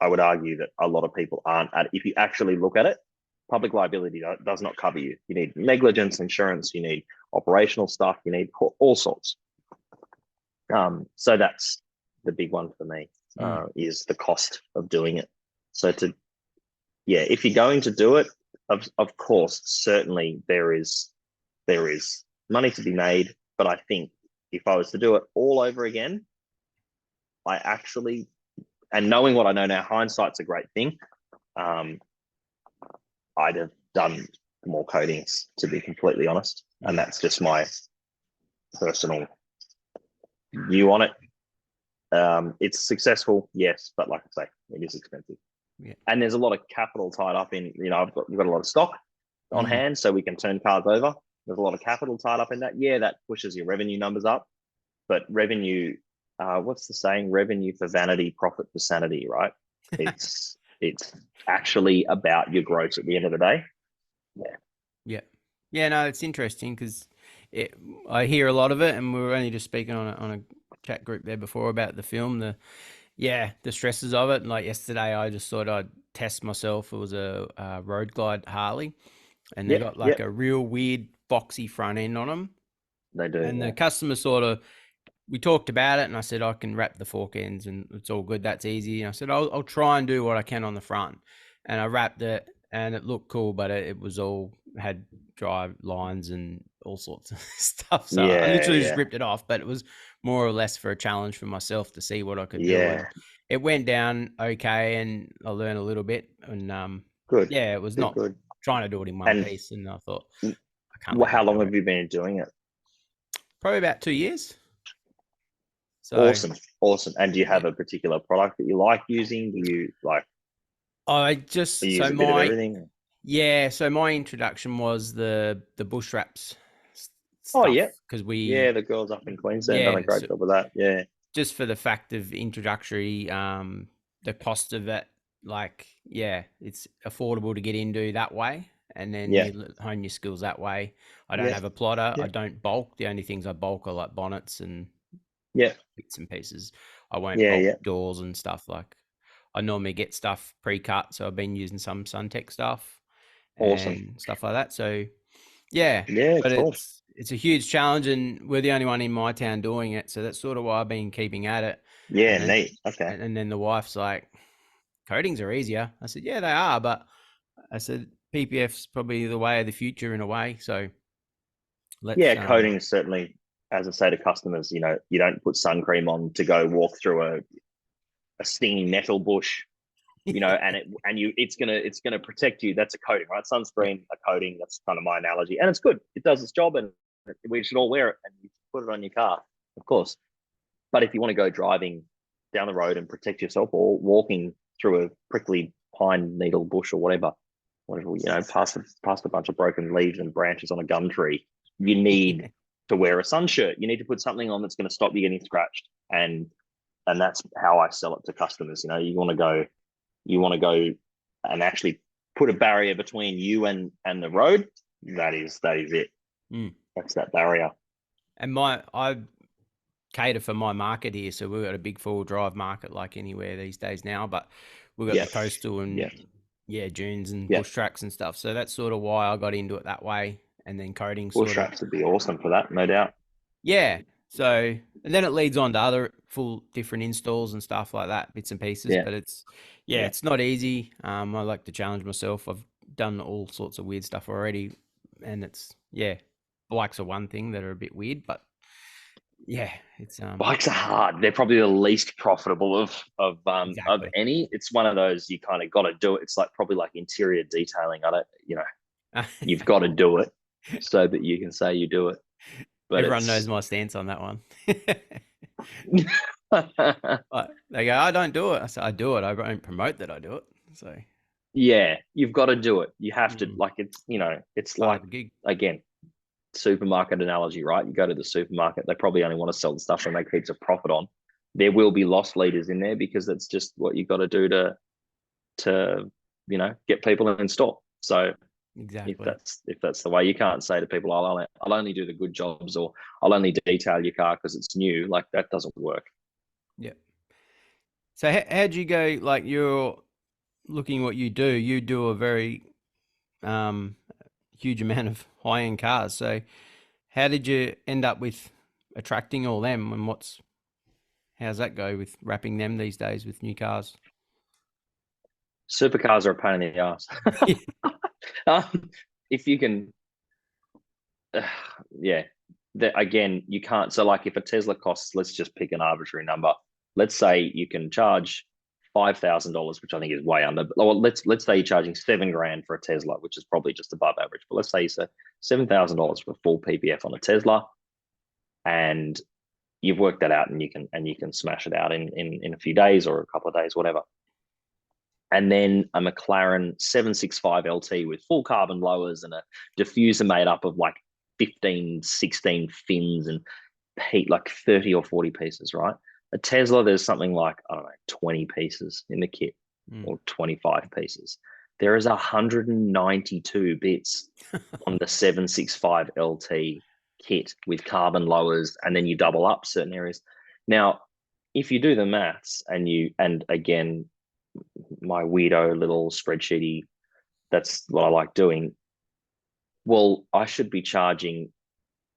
I would argue that a lot of people aren't if you actually look at it, public liability does not cover you. You need negligence insurance, you need operational stuff, you need all sorts. So that's the big one for me, is the cost of doing it. So if you're going to do it, of course, certainly there is money to be made. But I think if I was to do it all over again, and knowing what I know now, hindsight's a great thing. I'd have done more coatings, to be completely honest. And that's just my personal view on it. It's successful, yes, but like I say, it is expensive. Yeah. And there's a lot of capital tied up in, we've got a lot of stock on hand, so we can turn cars over. There's a lot of capital tied up in that. Yeah, that pushes your revenue numbers up. But revenue, what's the saying? Revenue for vanity, profit for sanity, right? It's actually about your growth at the end of the day. Yeah. No, it's interesting because I hear a lot of it, and we were only just speaking on a chat group there before about the film. The stresses of it. And like yesterday, I just thought I'd test myself. It was a Road Glide Harley, and they got a real weird boxy front end on them. They do. And the customer we talked about it, and I said, I can wrap the fork ends and it's all good. That's easy. And I said, I'll try and do what I can on the front. And I wrapped it and it looked cool, but it was all had dry lines and all sorts of stuff. So I literally just ripped it off, but it was more or less for a challenge for myself to see what I could do. And it went down okay, and I learned a little bit. And Good. it was not good. trying to do it in one piece. And I thought, I can't. Well, how long have you been doing it? Probably about 2 years. So, awesome. And do you have a particular product that you like using? Do you like? I just use a bit of everything. Yeah, so my introduction was the bush wraps. Oh yeah, because the girls up in Queensland done a great job with that. Yeah, just for the fact of introductory, the cost of it, it's affordable to get into that way, and then you hone your skills that way. I don't have a plotter. I don't bulk. The only things I bulk are like bonnets and bits and pieces. I won't bulk doors and stuff. Like I normally get stuff pre-cut, so I've been using some Suntech stuff. And stuff like that. So but it's a huge challenge, and we're the only one in my town doing it. So that's sort of why I've been keeping at it. Neat. Okay. And then the wife's like, coatings are easier. I said, yeah, they are, but I said PPF's probably the way of the future in a way. So coating is certainly, as I say to customers, you don't put sun cream on to go walk through a stinging nettle bush. It's gonna protect you. That's a coating, right? Sunscreen, a coating. That's kind of my analogy, and it's good. It does its job, and we should all wear it and you put it on your car, of course. But if you want to go driving down the road and protect yourself, or walking through a prickly pine needle bush or whatever, past a bunch of broken leaves and branches on a gum tree, you need to wear a sun shirt. You need to put something on that's going to stop you getting scratched, and that's how I sell it to customers. You want to go and actually put a barrier between you and the road. That is it. That's that barrier. And I cater for my market here, so we've got a big 4-wheel-drive market like anywhere these days now. But we've got the coastal and dunes and bush tracks and stuff. So that's sort of why I got into it that way. And then coating bush tracks would be awesome for that, no doubt. Yeah. So, and then it leads on to other full different installs and stuff like that, bits and pieces. But it's not easy. I like to challenge myself. I've done all sorts of weird stuff already, and it's bikes are one thing that are a bit weird, but it's bikes are hard. They're probably the least profitable of any. It's one of those you kind of got to do it. It's probably like interior detailing. You've got to do it so that you can say you do it. But everyone knows my stance on that one. They go, I don't do it. I say, I do it. I don't promote that I do it. So you've got to do it. You have to, it's like, again, supermarket analogy, right? You go to the supermarket, they probably only want to sell the stuff and make heaps of profit on. There will be loss leaders in there because that's just what you got to do to get people in store. So exactly, if that's the way, you can't say to people, I'll only do the good jobs, or I'll only detail your car because it's new. Like, that doesn't work. So how'd you go? Like, you're looking what you do a very huge amount of high-end cars. So how did you end up with attracting all them, and how's that go with wrapping them these days with new cars? Supercars are a pain in the ass. If you can, again, you can't. So like, if a Tesla costs, let's just pick an arbitrary number. Let's say you can charge $5,000, which I think is way under. Well, let's say you're charging $7,000 for a Tesla, which is probably just above average. But let's say you say $7,000 for full PPF on a Tesla, and you've worked that out, and you can smash it out in a few days or a couple of days, whatever. And then a McLaren 765 LT with full carbon lowers and a diffuser made up of like 15, 16 fins and heat, like 30 or 40 pieces, right? A Tesla, there's something like, 20 pieces in the kit or 25 pieces. There is 192 bits on the 765 LT kit with carbon lowers, and then you double up certain areas. Now, if you do the maths and again, my weirdo little spreadsheety, that's what I like doing. Well, I should be charging,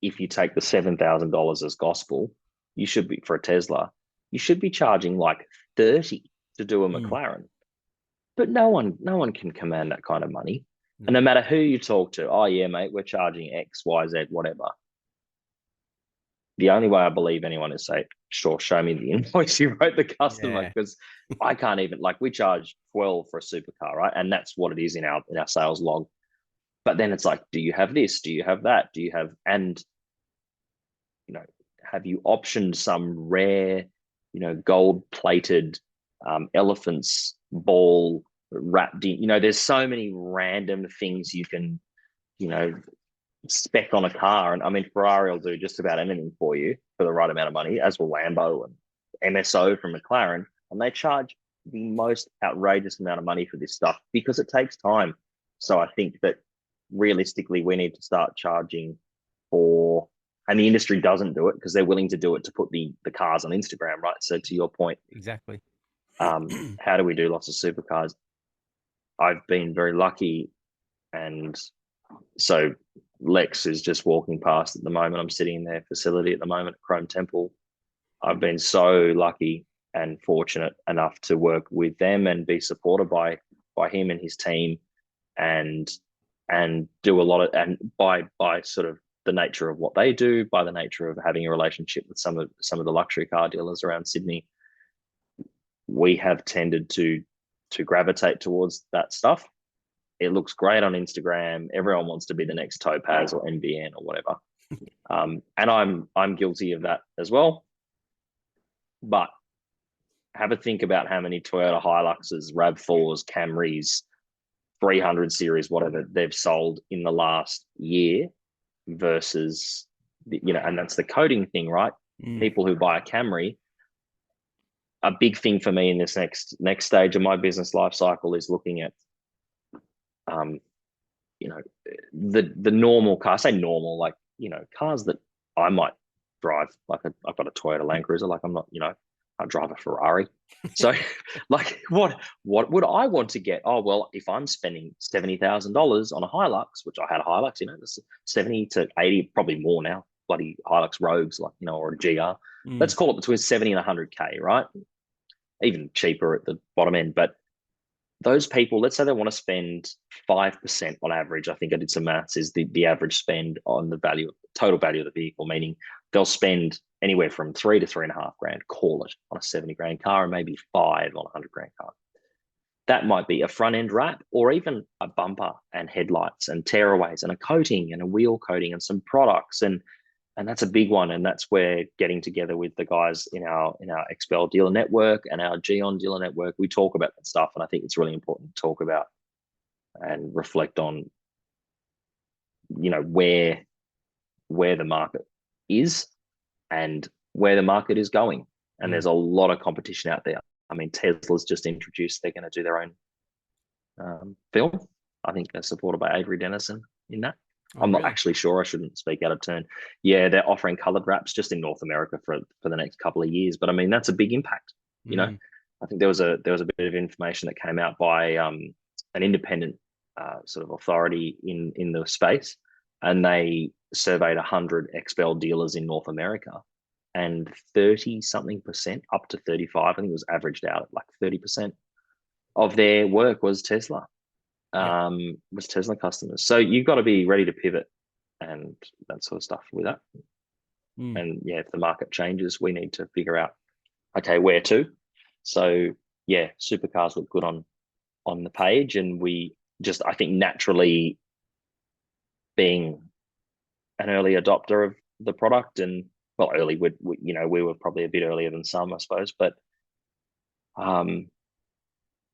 if you take the $7,000 as gospel, you should be, for a Tesla, you should be charging like 30 to do a McLaren. But no one can command that kind of money. And no matter who you talk to, oh yeah, mate, we're charging X, Y, Z, whatever. The only way I believe anyone is say, sure, show me the invoice you wrote the customer, because I can't even, like, we charge 12 for a supercar, right? And that's what it is in our sales log. But then it's like, do you have this? Do you have that? Do you have, and have you optioned some rare, gold plated elephant's ball wrapped in, there's so many random things you can, spec on a car. And I mean, Ferrari will do just about anything for you for the right amount of money, as will Lambo and MSO from McLaren. And they charge the most outrageous amount of money for this stuff because it takes time. So I think that realistically, we need to start charging for, and the industry doesn't do it because they're willing to do it to put the cars on Instagram, right? So to your point, exactly. How do we do lots of supercars? I've been very lucky, and so Lex is just walking past at the moment. I'm sitting in their facility at the moment at Chrome Temple. I've been so lucky and fortunate enough to work with them and be supported by him and his team, and do a lot of, and by sort of the nature of what they do, by the nature of having a relationship with some of the luxury car dealers around Sydney, we have tended to gravitate towards that stuff. It looks great on Instagram. Everyone wants to be the next Topaz or NBN or whatever. And I'm guilty of that as well. But have a think about how many Toyota Hiluxes, RAV4s, Camrys, 300 series, whatever they've sold in the last year versus, and that's the coding thing, right? People who buy a Camry, a big thing for me in this next stage of my business life cycle is looking at, the normal car. I say normal, like, cars that I might drive. Like I've got a Toyota Land Cruiser. Like I'm not, I drive a Ferrari. So like what would I want to get? Oh, well, if I'm spending $70,000 on a Hilux, which I had a Hilux, this 70 to 80, probably more now, bloody Hilux Rogues, like, or a GR. Let's call it between 70 and 100K, right? Even cheaper at the bottom end. But those people, let's say they want to spend 5% on average. I think I did some maths, is the average spend on the total value of the vehicle, meaning they'll spend anywhere from $3,000 to $3,500, call it, on a 70 grand car, and maybe $5,000 on a 100 grand car. That might be a front end wrap, or even a bumper and headlights and tearaways and a coating and a wheel coating and some products. And that's a big one. And that's where getting together with the guys in our Xpel dealer network and our Gyeon dealer network, we talk about that stuff. And I think it's really important to talk about and reflect on, where the market is and where the market is going. And there's a lot of competition out there. I mean, Tesla's just introduced, they're going to do their own film. I think they're supported by Avery Dennison in that. I'm not actually sure. I shouldn't speak out of turn. Yeah, they're offering colored wraps just in North America for the next couple of years. But I mean, that's a big impact. I think there was a bit of information that came out by an independent sort of authority in the space, and they surveyed 100 Xpel dealers in North America, and 30-something%, up to 35, I think it was averaged out at like 30% of their work was Tesla. Was Tesla customers. So you've got to be ready to pivot and that sort of stuff with that. And yeah, if the market changes, we need to figure out, okay, where to. So yeah, supercars look good on the page, and we just, I think, naturally being an early adopter of the product, and well, early, we were probably a bit earlier than some, I suppose, but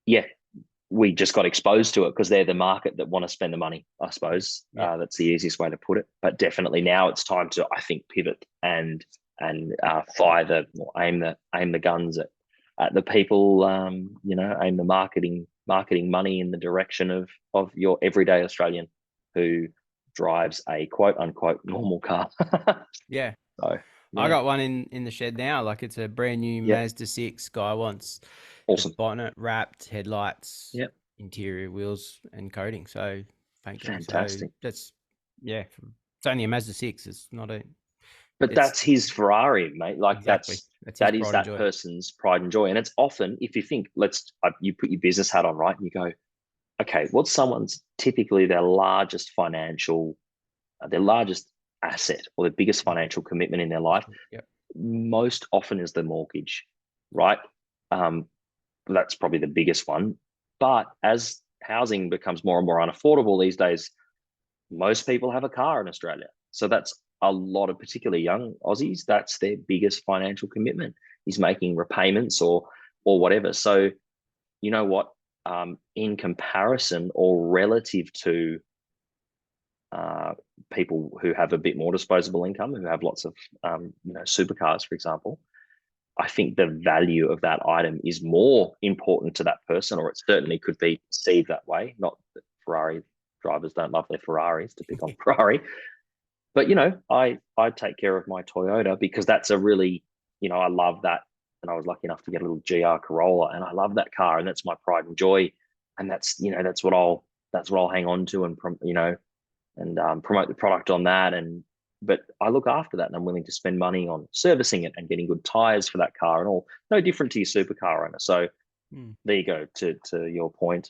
yeah, we just got exposed to it because they're the market that want to spend the money, I suppose. That's the easiest way to put it. But definitely now it's time to, I think, pivot and fire aim the guns at the people, aim the marketing money in the direction of your everyday Australian who drives a quote unquote normal car. Yeah. So I got one in the shed now. Like, it's a brand new Mazda 6. Guy wants awesome the bonnet wrapped, headlights, Yep. interior wheels and coating. So thank you. Fantastic. So that's, it's only a Mazda 6. It's not a, but that's his Ferrari, mate. Like exactly. that is that person's pride and joy. And it's often, if you think, you put your business hat on, right? And you go, okay, what's someone's typically their largest financial, their largest asset or the biggest financial commitment in their life? Yep. Most often is the mortgage, right? That's probably the biggest one. But as housing becomes more and more unaffordable these days, most people have a car in Australia. So that's a lot of particularly young Aussies. That's their biggest financial commitment is making repayments or whatever. So you know what? In comparison or relative to people who have a bit more disposable income, who have lots of supercars, for example, I think the value of that item is more important to that person, or it certainly could be perceived that way. Not that Ferrari drivers don't love their Ferraris, to pick on Ferrari, but I take care of my Toyota because that's a really, I love that, and I was lucky enough to get a little GR Corolla, and I love that car, and that's my pride and joy, and that's what I'll hang on to, and promote the product on that, but I look after that, and I'm willing to spend money on servicing it and getting good tires for that car and all. No different to your supercar owner. So there you go, to your point.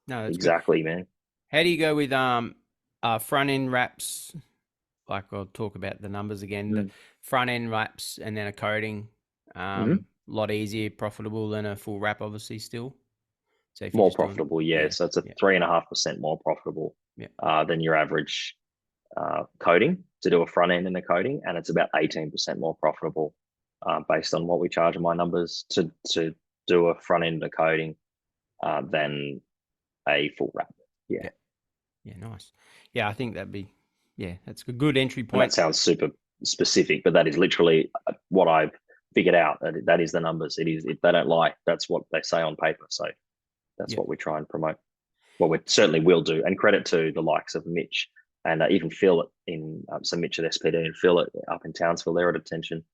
No, that's exactly, good. Man. How do you go with front end wraps? Like I'll talk about the numbers again. The front end wraps and then a coating. A lot easier, profitable than a full wrap, obviously still. So if more profitable, yeah. So it's a 3.5% more profitable than your average coating to do a front end and a coating, and it's about 18% more profitable based on what we charge in my numbers to do a front end and a coating than a full wrap. Yeah, nice. Yeah, I think that's a good entry point. And that sounds super specific, but that is literally what I've figured out. That is the numbers. It is, if they don't lie, that's what they say on paper. So that's what we try and promote. Well, we certainly will do, and credit to the likes of Mitch and even Phil in Mitch at SPD and Phil up in Townsville. They're at Attention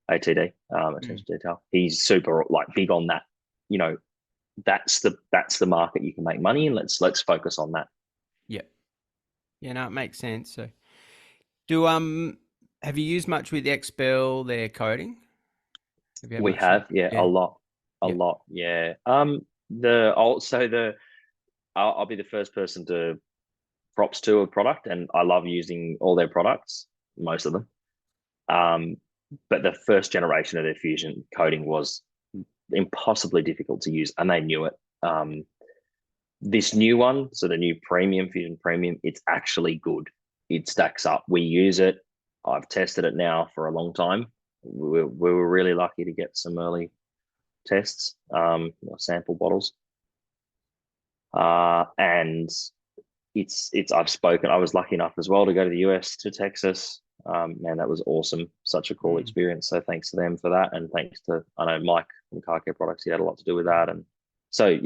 ATD, Attention Detail. He's super big on that. That's the market you can make money in. Let's focus on that. Yeah, no, it makes sense. So, have you used much with Xpel their coating? We have, a lot, yeah. I'll be the first person to props to a product, and I love using all their products, most of them. But the first generation of their fusion coating was impossibly difficult to use, and they knew it. This new one, so the new Fusion Premium, it's actually good. It stacks up. We use it. I've tested it now for a long time. We were really lucky to get some early tests, sample bottles. And I was lucky enough as well to go to the US, to Texas. Man, that was awesome. Such a cool experience. So thanks to them for that. And thanks to, I know Mike from Car Care Products, he had a lot to do with that. And so,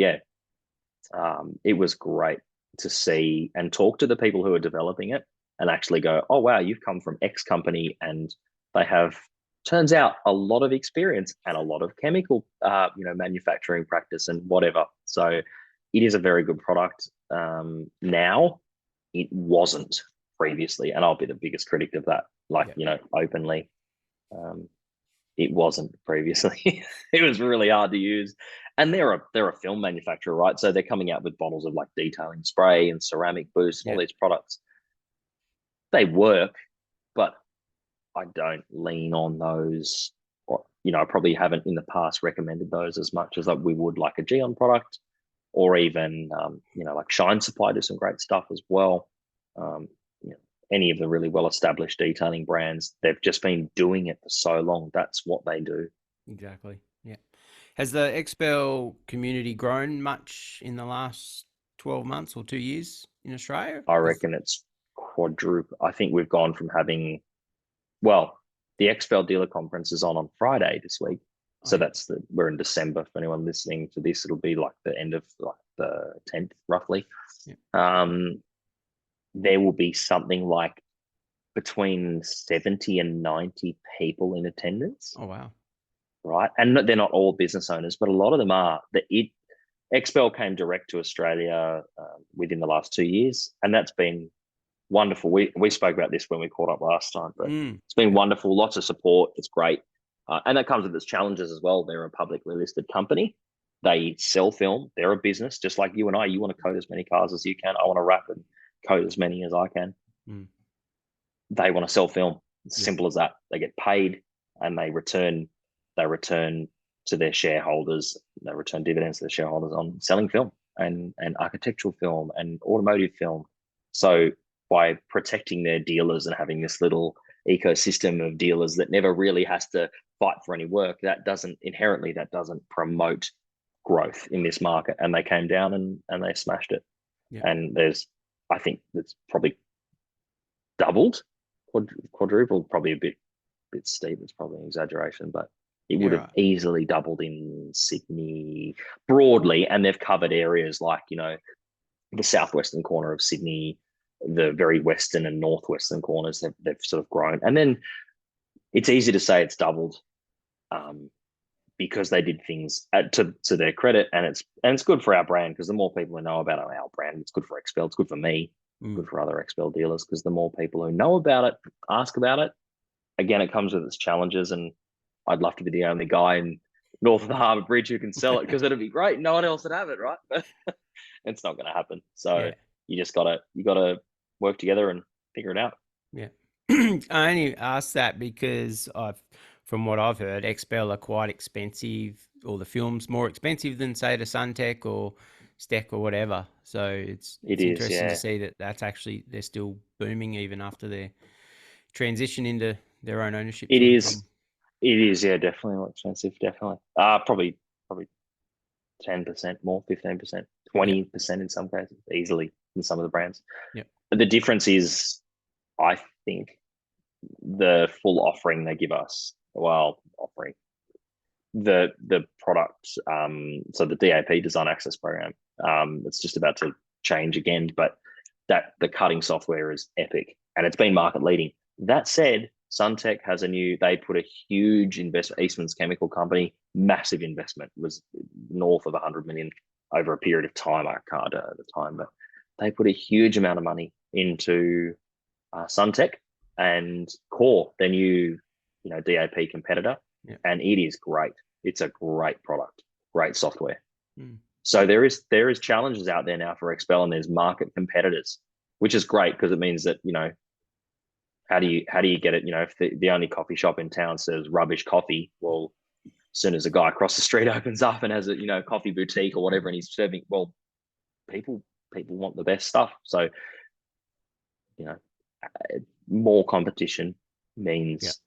it was great to see and talk to the people who are developing it and actually go, oh, wow, you've come from X company, and they have, turns out, a lot of experience and a lot of chemical, manufacturing practice and whatever. So it is a very good product. Now, it wasn't previously, and I'll be the biggest critic of that, openly. It wasn't previously. It was really hard to use. And they're a film manufacturer, right? So they're coming out with bottles of detailing spray and ceramic boost and all these products. They work, but I don't lean on those. Or, I probably haven't in the past recommended those as much as we would like a Gyeon product, or even like Shine Supply do some great stuff as well. Any of the really well-established detailing brands, they've just been doing it for so long. That's what they do. Exactly. Yeah. Has the Xpel community grown much in the last 12 months or 2 years in Australia? I reckon it's quadruple. I think we've gone from having, the Xpel dealer conference is on Friday this week. So we're in December. For anyone listening to this, it'll be the end of the 10th, roughly. Yeah. There will be something like between 70 and 90 people in attendance. Oh, wow. Right. And they're not all business owners, but a lot of them are. Xpel came direct to Australia within the last 2 years, and that's been wonderful. We spoke about this when we caught up last time, but it's been wonderful. Lots of support. It's great. And that comes with its challenges as well. They're a publicly listed company. they sell film. They're a business, just like you and I. You want to coat as many cars as you can. I want to wrap and coat as many as I can. They want to sell film. It's simple as that. They get paid and they return to their shareholders. They return dividends to their shareholders on selling film and architectural film and automotive film. So by protecting their dealers and having this little ecosystem of dealers that never really has to fight for any work, that doesn't promote growth in this market. And they came down and they smashed it. And I think it's probably doubled, quadrupled, probably a bit steep. It's probably an exaggeration, but it would have easily doubled in Sydney broadly. And they've covered areas like, the southwestern corner of Sydney, the very western and northwestern corners. They've sort of grown. And then it's easy to say it's doubled because they did things to their credit, and it's good for our brand, because the more people who know about our brand, it's good for Xpel, it's good for me, good for other Xpel dealers, because the more people who know about it ask about it. Again, it comes with its challenges, and I'd love to be the only guy in north of the Harbour Bridge who can sell it, because it'd be great. No one else would have it, right? It's not going to happen. So you just gotta work together and figure it out. Yeah. I only asked that because from what I've heard, Xpel are quite expensive, or the film's more expensive than, say, the Suntech or Steck or whatever. So it's interesting to see that that's actually, they're still booming even after their transition into their own ownership. It is, yeah, definitely more expensive, definitely. Probably 10% more, 15%, 20% in some cases, easily in some of the brands. Yeah. The difference is, I think, the full offering they give us. Well, offering the product. So the DAP, Design Access Program. It's just about to change again, but the cutting software is epic, and it's been market leading. That said, Suntech has they put a huge investment. Eastman's chemical company, massive investment, was north of 100 million over a period of time. I can't at the time, but they put a huge amount of money into Suntech and Core, their new DAP competitor, and it is great. It's a great product, great software. So there is challenges out there now for Xpel, and there's market competitors, which is great, because it means that how do you get it? If the only coffee shop in town serves rubbish coffee, well, as soon as a guy across the street opens up and has a coffee boutique or whatever, and he's serving, well, people want the best stuff. So more competition means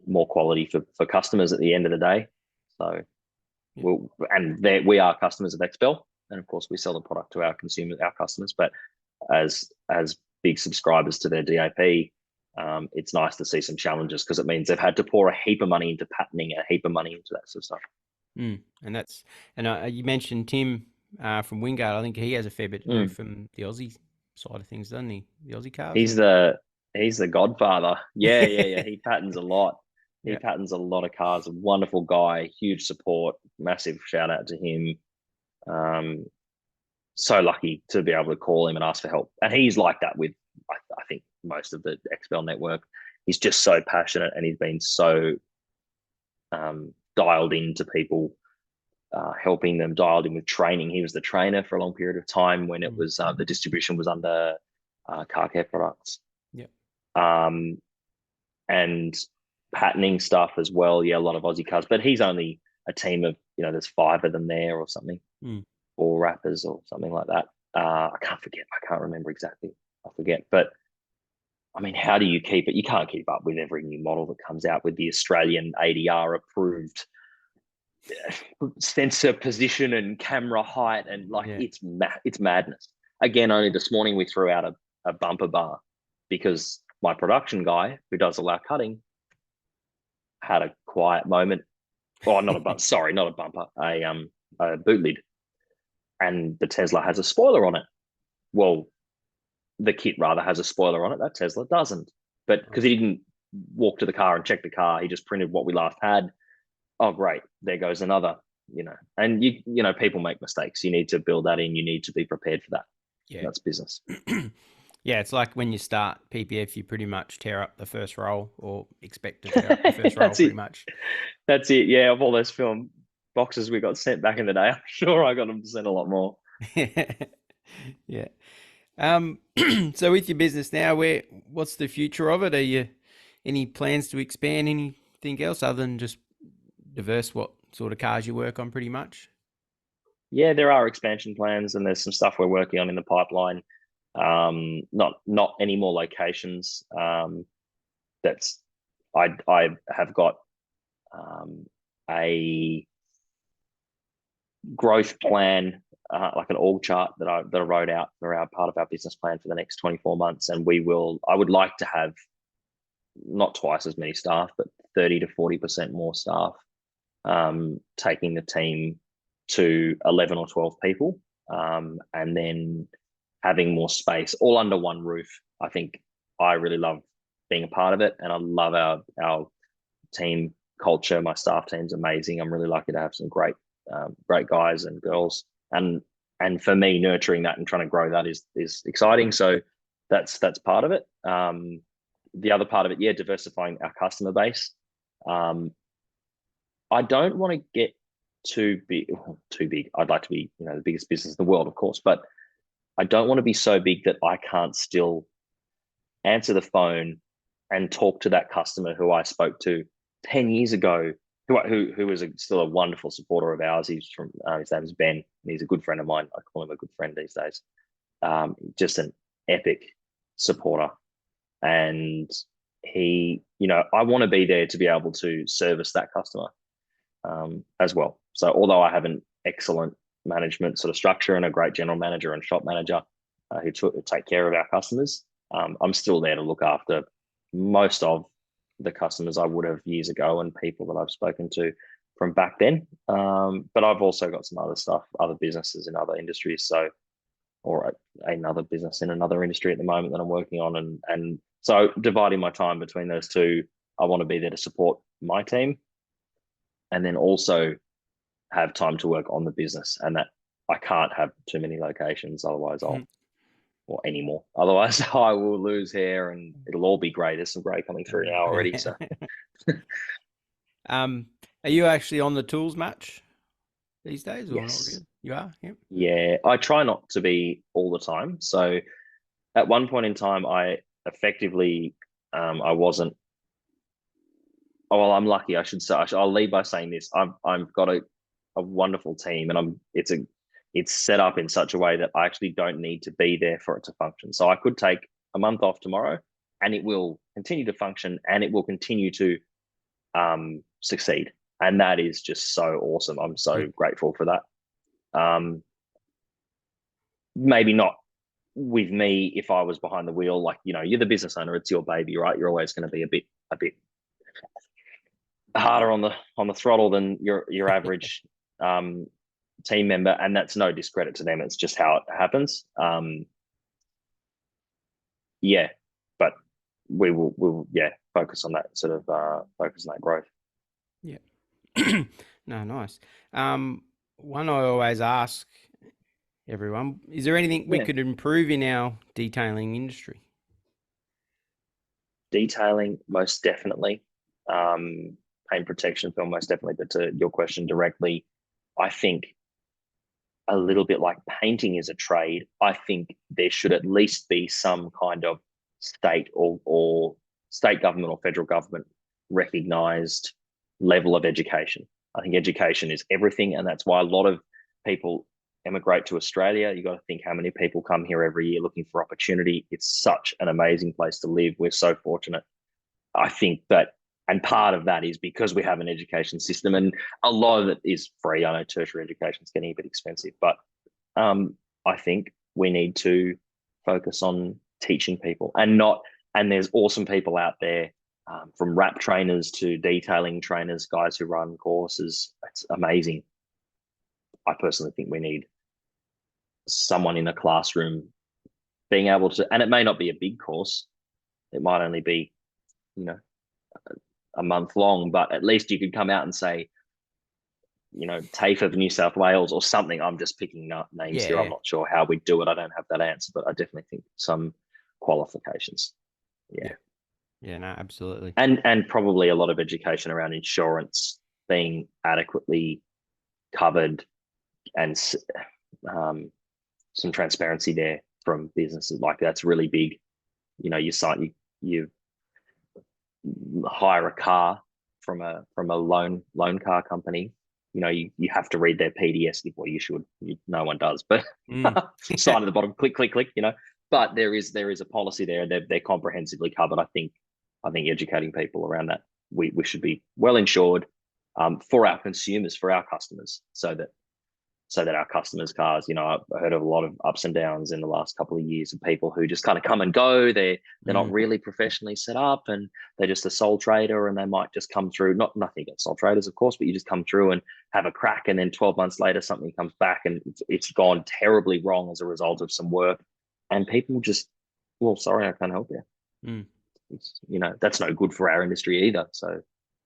more quality for customers at the end of the day. So we are customers of Xpel, and of course we sell the product to our customers, but as big subscribers to their DAP, it's nice to see some challenges, because it means they've had to pour a heap of money into patenting, a heap of money into that sort of stuff. And you mentioned Tim from Wingard. I think he has a fair bit to do from the Aussie side of things, doesn't he? The Aussie cars. He's the godfather. Yeah. He patents a lot. He patents a lot of cars. A wonderful guy, huge support. Massive shout out to him. So lucky to be able to call him and ask for help. And he's like that with, I think, most of the Xpel network. He's just so passionate, and he's been so dialed into people, helping them, dialed in with training. He was the trainer for a long period of time when it was the distribution was under Car Care Products. And patenting stuff as well. Yeah, a lot of Aussie cars, but he's only a team of, there's 5 of them there or something, or rappers or something like that. I can't remember exactly. I forget. But I mean, how do you keep it? You can't keep up with every new model that comes out with the Australian ADR approved sensor position and camera height, and it's madness. Again, only this morning we threw out a bumper bar because my production guy who does all our cutting had a quiet moment. Oh, not a bumper, a boot lid, and the Tesla has a spoiler on it. Well, the kit rather has a spoiler on it. That Tesla doesn't. But because he didn't walk to the car and check the car, he just printed what we last had. Oh, great. There goes another, and people make mistakes. You need to build that in. You need to be prepared for that. Yeah. That's business. Yeah. It's like when you start PPF, you pretty much tear up the first roll, or expect to tear up the first roll pretty much. That's it. Yeah. Of all those film boxes we got sent back in the day, I'm sure I got them sent a lot more. Yeah. So with your business now, what's the future of it? Are you any plans to expand anything else other than just diverse what sort of cars you work on pretty much? Yeah, there are expansion plans, and there's some stuff we're working on in the pipeline. Not any more locations. That's I have got a growth plan, like an org chart that I wrote out for our part of our business plan for the next 24 months, and I would like to have not twice as many staff, but 30 to 40% more staff, taking the team to 11 or 12 people, and then having more space all under one roof. I think I really love being a part of it, and I love our team culture. My staff team's amazing. I'm really lucky to have some great guys and girls, and for me, nurturing that and trying to grow that is exciting. So that's part of it. The other part of it, yeah, diversifying our customer base. I don't want to get too big. I'd like to be, the biggest business in the world, of course, but I don't want to be so big that I can't still answer the phone and talk to that customer who I spoke to 10 years ago, who was still a wonderful supporter of ours. He's from his name is Ben, and he's a good friend of mine. I call him a good friend these days. Just an epic supporter, and he, I want to be there to be able to service that customer as well. So although I have an excellent management sort of structure and a great general manager and shop manager who take care of our customers, I'm still there to look after most of the customers I would have years ago and people that I've spoken to from back then. But I've also got some other stuff, other businesses in other industries. Or another business in another industry at the moment that I'm working on. And so dividing my time between those two, I want to be there to support my team and then also have time to work on the business, and that I can't have too many locations. Otherwise or anymore. Otherwise I will lose hair and it'll all be grey. There's some grey coming through now already. So, are you actually on the tools match these days, or yes. not really? You are? Yep. Yeah, I try not to be all the time. So at one point in time, I effectively, I wasn't. Oh, well, I'm lucky. I should say. I'll lead by saying this. I've got a wonderful team, and it's set up in such a way that I actually don't need to be there for it to function. So I could take a month off tomorrow, and it will continue to function, and it will continue to succeed. And that is just so awesome. I'm so grateful for that. Maybe not with me if I was behind the wheel, like, you're the business owner, it's your baby, right? You're always going to be a bit harder on the throttle than your average team member, and that's no discredit to them. It's just how it happens. Yeah, but we'll focus on that sort of focus on that growth. Yeah. No, nice. One I always ask everyone, is there anything we could improve in our detailing industry? Detailing, most definitely. Paint protection film, most definitely. But to your question directly, I think a little bit like painting is a trade. I think there should at least be some kind of state or state government or federal government recognized level of education. I think education is everything, and that's why a lot of people emigrate to Australia. You got to think how many people come here every year looking for opportunity. It's such an amazing place to live. We're so fortunate. I think that, and part of that is because we have an education system, and a lot of it is free. I know tertiary education is getting a bit expensive, but I think we need to focus on teaching people, and there's awesome people out there, from wrap trainers to detailing trainers, guys who run courses. It's amazing. I personally think we need someone in a classroom being able to, and it may not be a big course. It might only be, a month long, but at least you could come out and say, TAFE of New South Wales or something. I'm just picking names here. I'm not sure how we do it. I don't have that answer, but I definitely think some qualifications. Yeah, no, absolutely. And probably a lot of education around insurance being adequately covered and some transparency there from businesses. Like that's really big. You know, you hire a car from a loan car company. You know, you have to read their PDS before you should. No one does, but sign at the bottom, click, click, click. You know, but there is a policy there. They're comprehensively covered. I think educating people around that, we should be well insured for our consumers, for our customers, so that our customers' cars, you know, I've heard of a lot of ups and downs in the last couple of years of people who just kind of come and go. They're not really professionally set up, and they're just a sole trader, and they might just come through. Nothing against sole traders, of course, but you just come through and have a crack, and then 12 months later something comes back and it's gone terribly wrong as a result of some work, and people just, well, sorry, I can't help you. It's, you know, that's no good for our industry either. So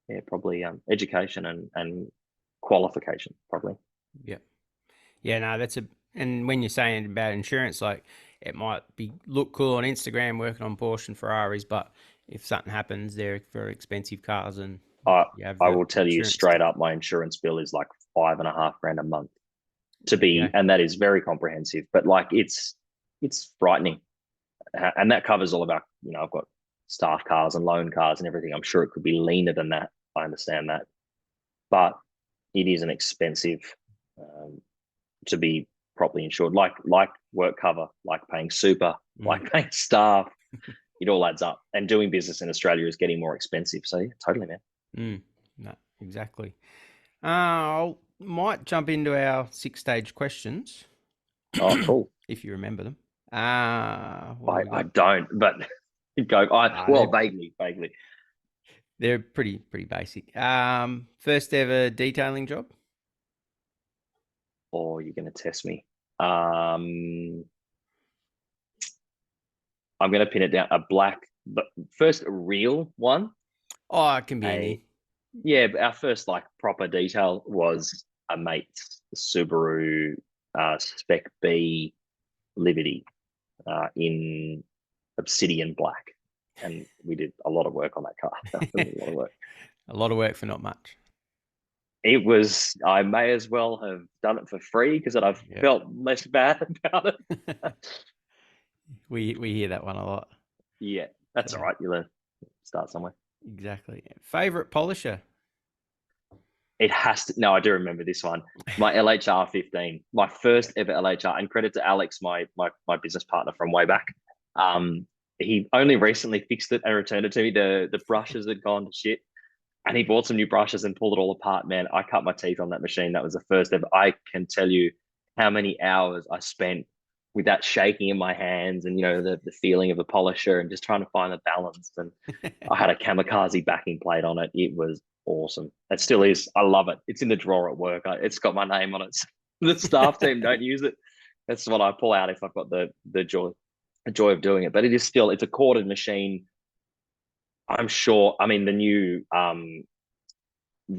yeah, probably education and qualification, probably. Yeah. Yeah, no, and when you're saying about insurance, like it might look cool on Instagram working on Porsche and Ferraris, but if something happens, they're very expensive cars, and I will tell you straight up, my insurance bill is like $5,500 a month and that is very comprehensive, but like it's frightening. And that covers all of our, you know, I've got staff cars and loan cars and everything. I'm sure it could be leaner than that. I understand that, but it is an expensive to be properly insured, like work cover, like paying super, like paying staff. It all adds up, and doing business in Australia is getting more expensive. So yeah, totally, man. No, exactly. I might jump into our 6-stage questions. Oh, cool. If you remember them. I don't, but go. Vaguely. They're pretty basic. First ever detailing job? Or you're going to test me. I'm going to pin it down. A black, but first real one. Oh, it can be any. Yeah, but our first like proper detail was a mate's Subaru Spec B Liberty in obsidian black, and we did a lot of work on that car. That was a lot of work. A lot of work for not much. It was. I may as well have done it for free because I've felt less bad about it. we hear that one a lot. Yeah, that's all right. You learn. Start somewhere. Exactly. Favorite polisher? It has to. No, I do remember this one. My LHR 15, my first ever LHR, and credit to Alex, my business partner from way back. He only recently fixed it and returned it to me. The brushes had gone to shit, and he bought some new brushes and pulled it all apart. Man, I cut my teeth on that machine. That was the first ever. I can tell you how many hours I spent with that shaking in my hands, and you know the feeling of a polisher, and just trying to find the balance. And I had a kamikaze backing plate on it. It was awesome. It still is. I love it. It's in the drawer at work. It's got my name on it. The staff team don't use it. That's what I pull out if I've got the joy of doing it. But it is still, it's a corded machine. I'm sure. I mean, the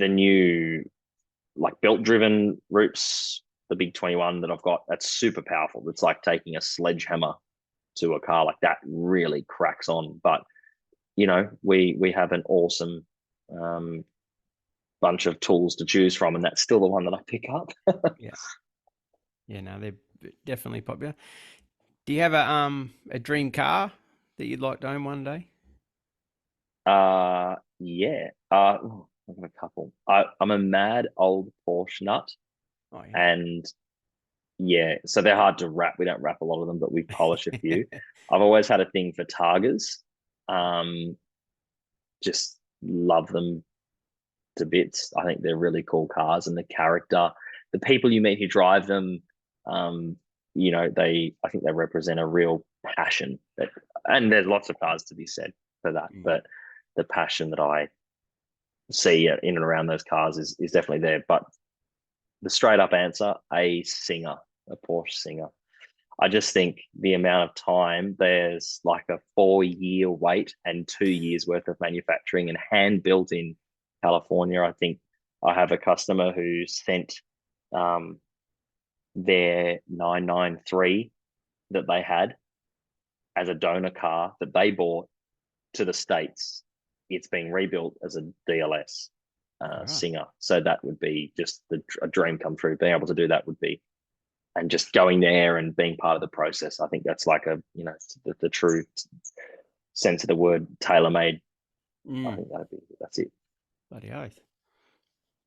new like belt driven Roops, the big 21 that I've got, that's super powerful. It's like taking a sledgehammer to a car. Like that really cracks on. But you know, we have an awesome bunch of tools to choose from, and that's still the one that I pick up. No, they're definitely popular. Do you have a dream car that you'd like to own one day? Yeah. I've got a couple. I'm a mad old Porsche nut. Oh, yeah. And yeah, so they're hard to wrap. We don't wrap a lot of them, but we polish a few. I've always had a thing for Targas. Just love them to bits. I think they're really cool cars, and the character, the people you meet who drive them, you know, I think they represent a real passion and there's lots of cars to be said for that, but the passion that I see in and around those cars is definitely there. But the straight up answer, a Porsche Singer. I just think the amount of time, there's like a 4-year wait and 2 years worth of manufacturing and hand built in California. I think I have a customer who sent their 993 that they had as a donor car that they bought to the States. It's being rebuilt as a DLS. Right. singer. So that would be just a dream come true. Being able to do that would be, and just going there and being part of the process. I think that's like the true sense of the word tailor-made. I think that's it. Bloody oath.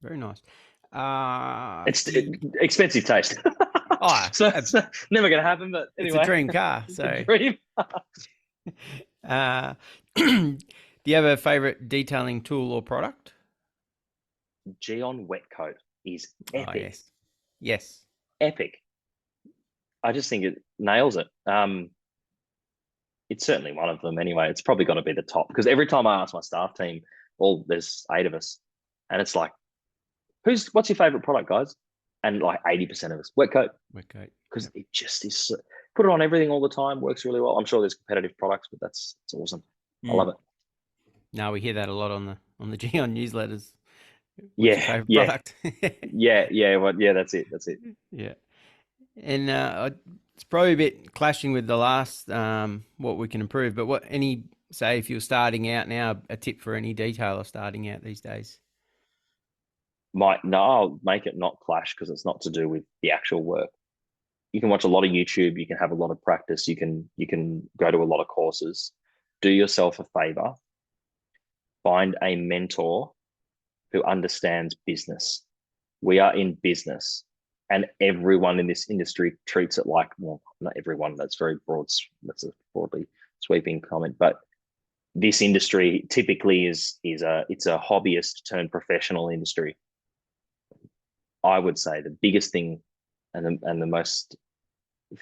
Very nice. It's expensive taste. So it's never going to happen, but anyway. It's a dream car. It's So, a dream. Do you have a favorite detailing tool or product? Gyeon wet coat is epic. Yes. Epic. I just think it nails it. It's certainly one of them anyway. It's probably got to be the top, because every time I ask my staff team, there's 8 of us, and it's like, what's your favorite product, guys? And like 80% of us, wet coat. Wet coat. Because it just is, put it on everything all the time, works really well. I'm sure there's competitive products, but it's awesome. I love it. No, we hear that a lot on the Gyeon newsletters. What's your favorite product? That's it. Yeah. And it's probably a bit clashing with the last what we can improve, but say if you're starting out now, a tip for any detailer starting out these days? I'll make it not clash, because it's not to do with the actual work. You can watch a lot of YouTube, you can have a lot of practice, you can go to a lot of courses. Do yourself a favor, find a mentor who understands business. We are in business, and everyone in this industry treats it like, well, not everyone, that's very broad, that's a broadly sweeping comment, but this industry typically it's a hobbyist turned professional industry. I would say the biggest thing and the most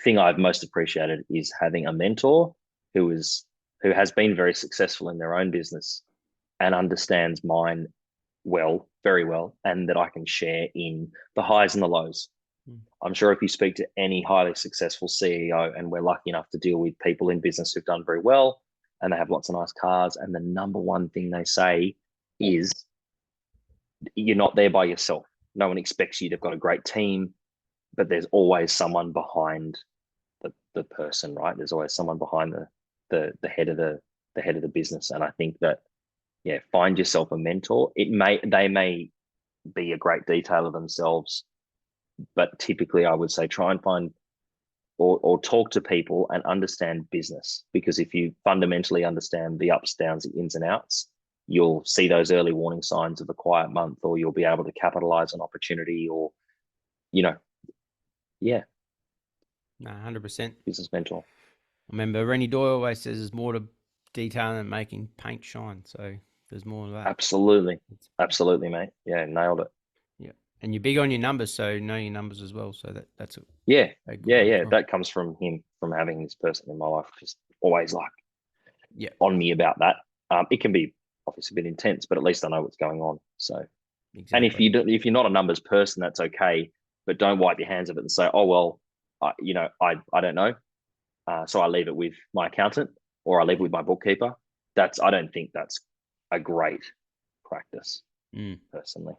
thing I've most appreciated is having a mentor who has been very successful in their own business and understands mine very well, and that I can share in the highs and the lows. I'm sure if you speak to any highly successful CEO, and we're lucky enough to deal with people in business who've done very well and they have lots of nice cars, and the number one thing they say is, you're not there by yourself. No one expects you. They've got a great team, but there's always someone behind the person, right? There's always someone behind the head of the business. And I think that, find yourself a mentor. They may be a great detailer themselves, but typically I would say try and find or talk to people and understand business, because if you fundamentally understand the ups, downs, the ins and outs, you'll see those early warning signs of a quiet month, or you'll be able to capitalize on opportunity, or, No, 100%. Business mentor. I remember Rennie Doyle always says there's more to detailing than making paint shine. So there's more to that. Absolutely, mate. Yeah, nailed it. Yeah, and you're big on your numbers, so know your numbers as well. So that's that comes from him, from having this person in my life, just always on me about that. It can be obviously a bit intense, but at least I know what's going on. So, exactly. And if you're not a numbers person, that's okay, but don't wipe your hands of it and say, oh well, I don't know, so I leave it with my accountant, or I leave it with my bookkeeper. I don't think that's a great practice, personally.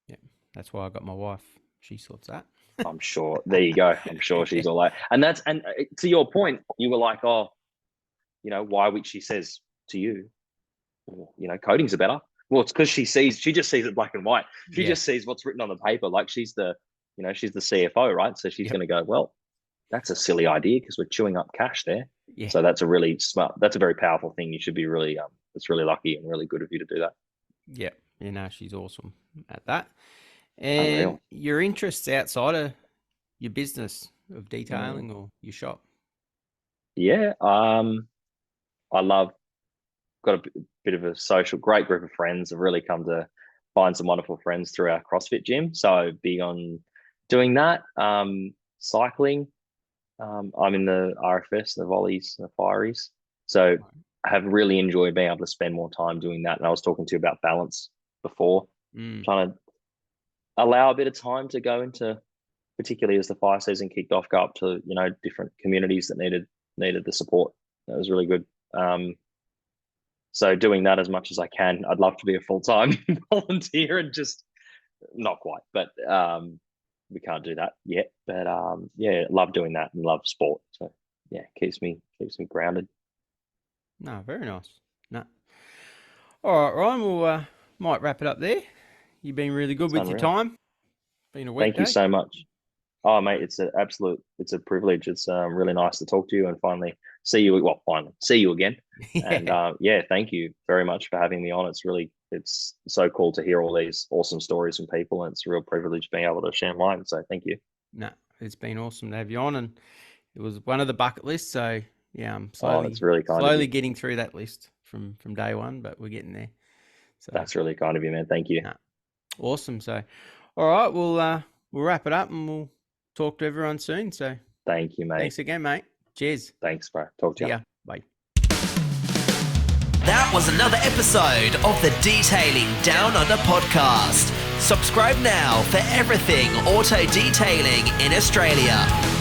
Yeah, that's why I got my wife. She sorts that. I'm sure. There you go. I'm sure she's all right. And to your point, you were like, oh, why would she says to you, coatings are better. Well, it's because she just sees it black and white. She just sees what's written on the paper. Like she's the CFO, right? So she's going to go, well, that's a silly idea because we're chewing up cash there. Yeah. So that's a really smart, that's a very powerful thing. You should be really, it's really lucky and really good of you to do that. Yeah. She's awesome at that. And Unreal. Your interests outside of your business of detailing or your shop? Yeah. Got a bit of a great group of friends. I've really come to find some wonderful friends through our CrossFit gym. So big on doing that. Cycling. I'm in the RFS, the volleys, the fireys. So I have really enjoyed being able to spend more time doing that. And I was talking to you about balance before, trying to allow a bit of time to go into, particularly as the fire season kicked off, go up to, different communities that needed the support. That was really good. So doing that as much as I can. I'd love to be a full-time volunteer and just not quite, but we can't do that yet. But love doing that and love sport. So keeps me grounded. No, very nice. No. All right, Ryan, might wrap it up there. You've been really good with your time. Been a weekday. Thank you so much. Oh, mate, it's a privilege. It's really nice to talk to you and finally see you again. And thank you very much for having me on. It's so cool to hear all these awesome stories from people, and it's a real privilege being able to share mine. So thank you. No, it's been awesome to have you on, and it was one of the bucket lists. So yeah, I'm slowly getting through that list from day one, but we're getting there. So that's really kind of you, man. Thank you. No, awesome. So, all right, we'll wrap it up and we'll talk to everyone soon. So thank you, mate. Thanks again, mate. Cheers. Thanks, bro. Talk to you. Yeah. Bye. That was another episode of the Detailing Down Under podcast. Subscribe now for everything auto detailing in Australia.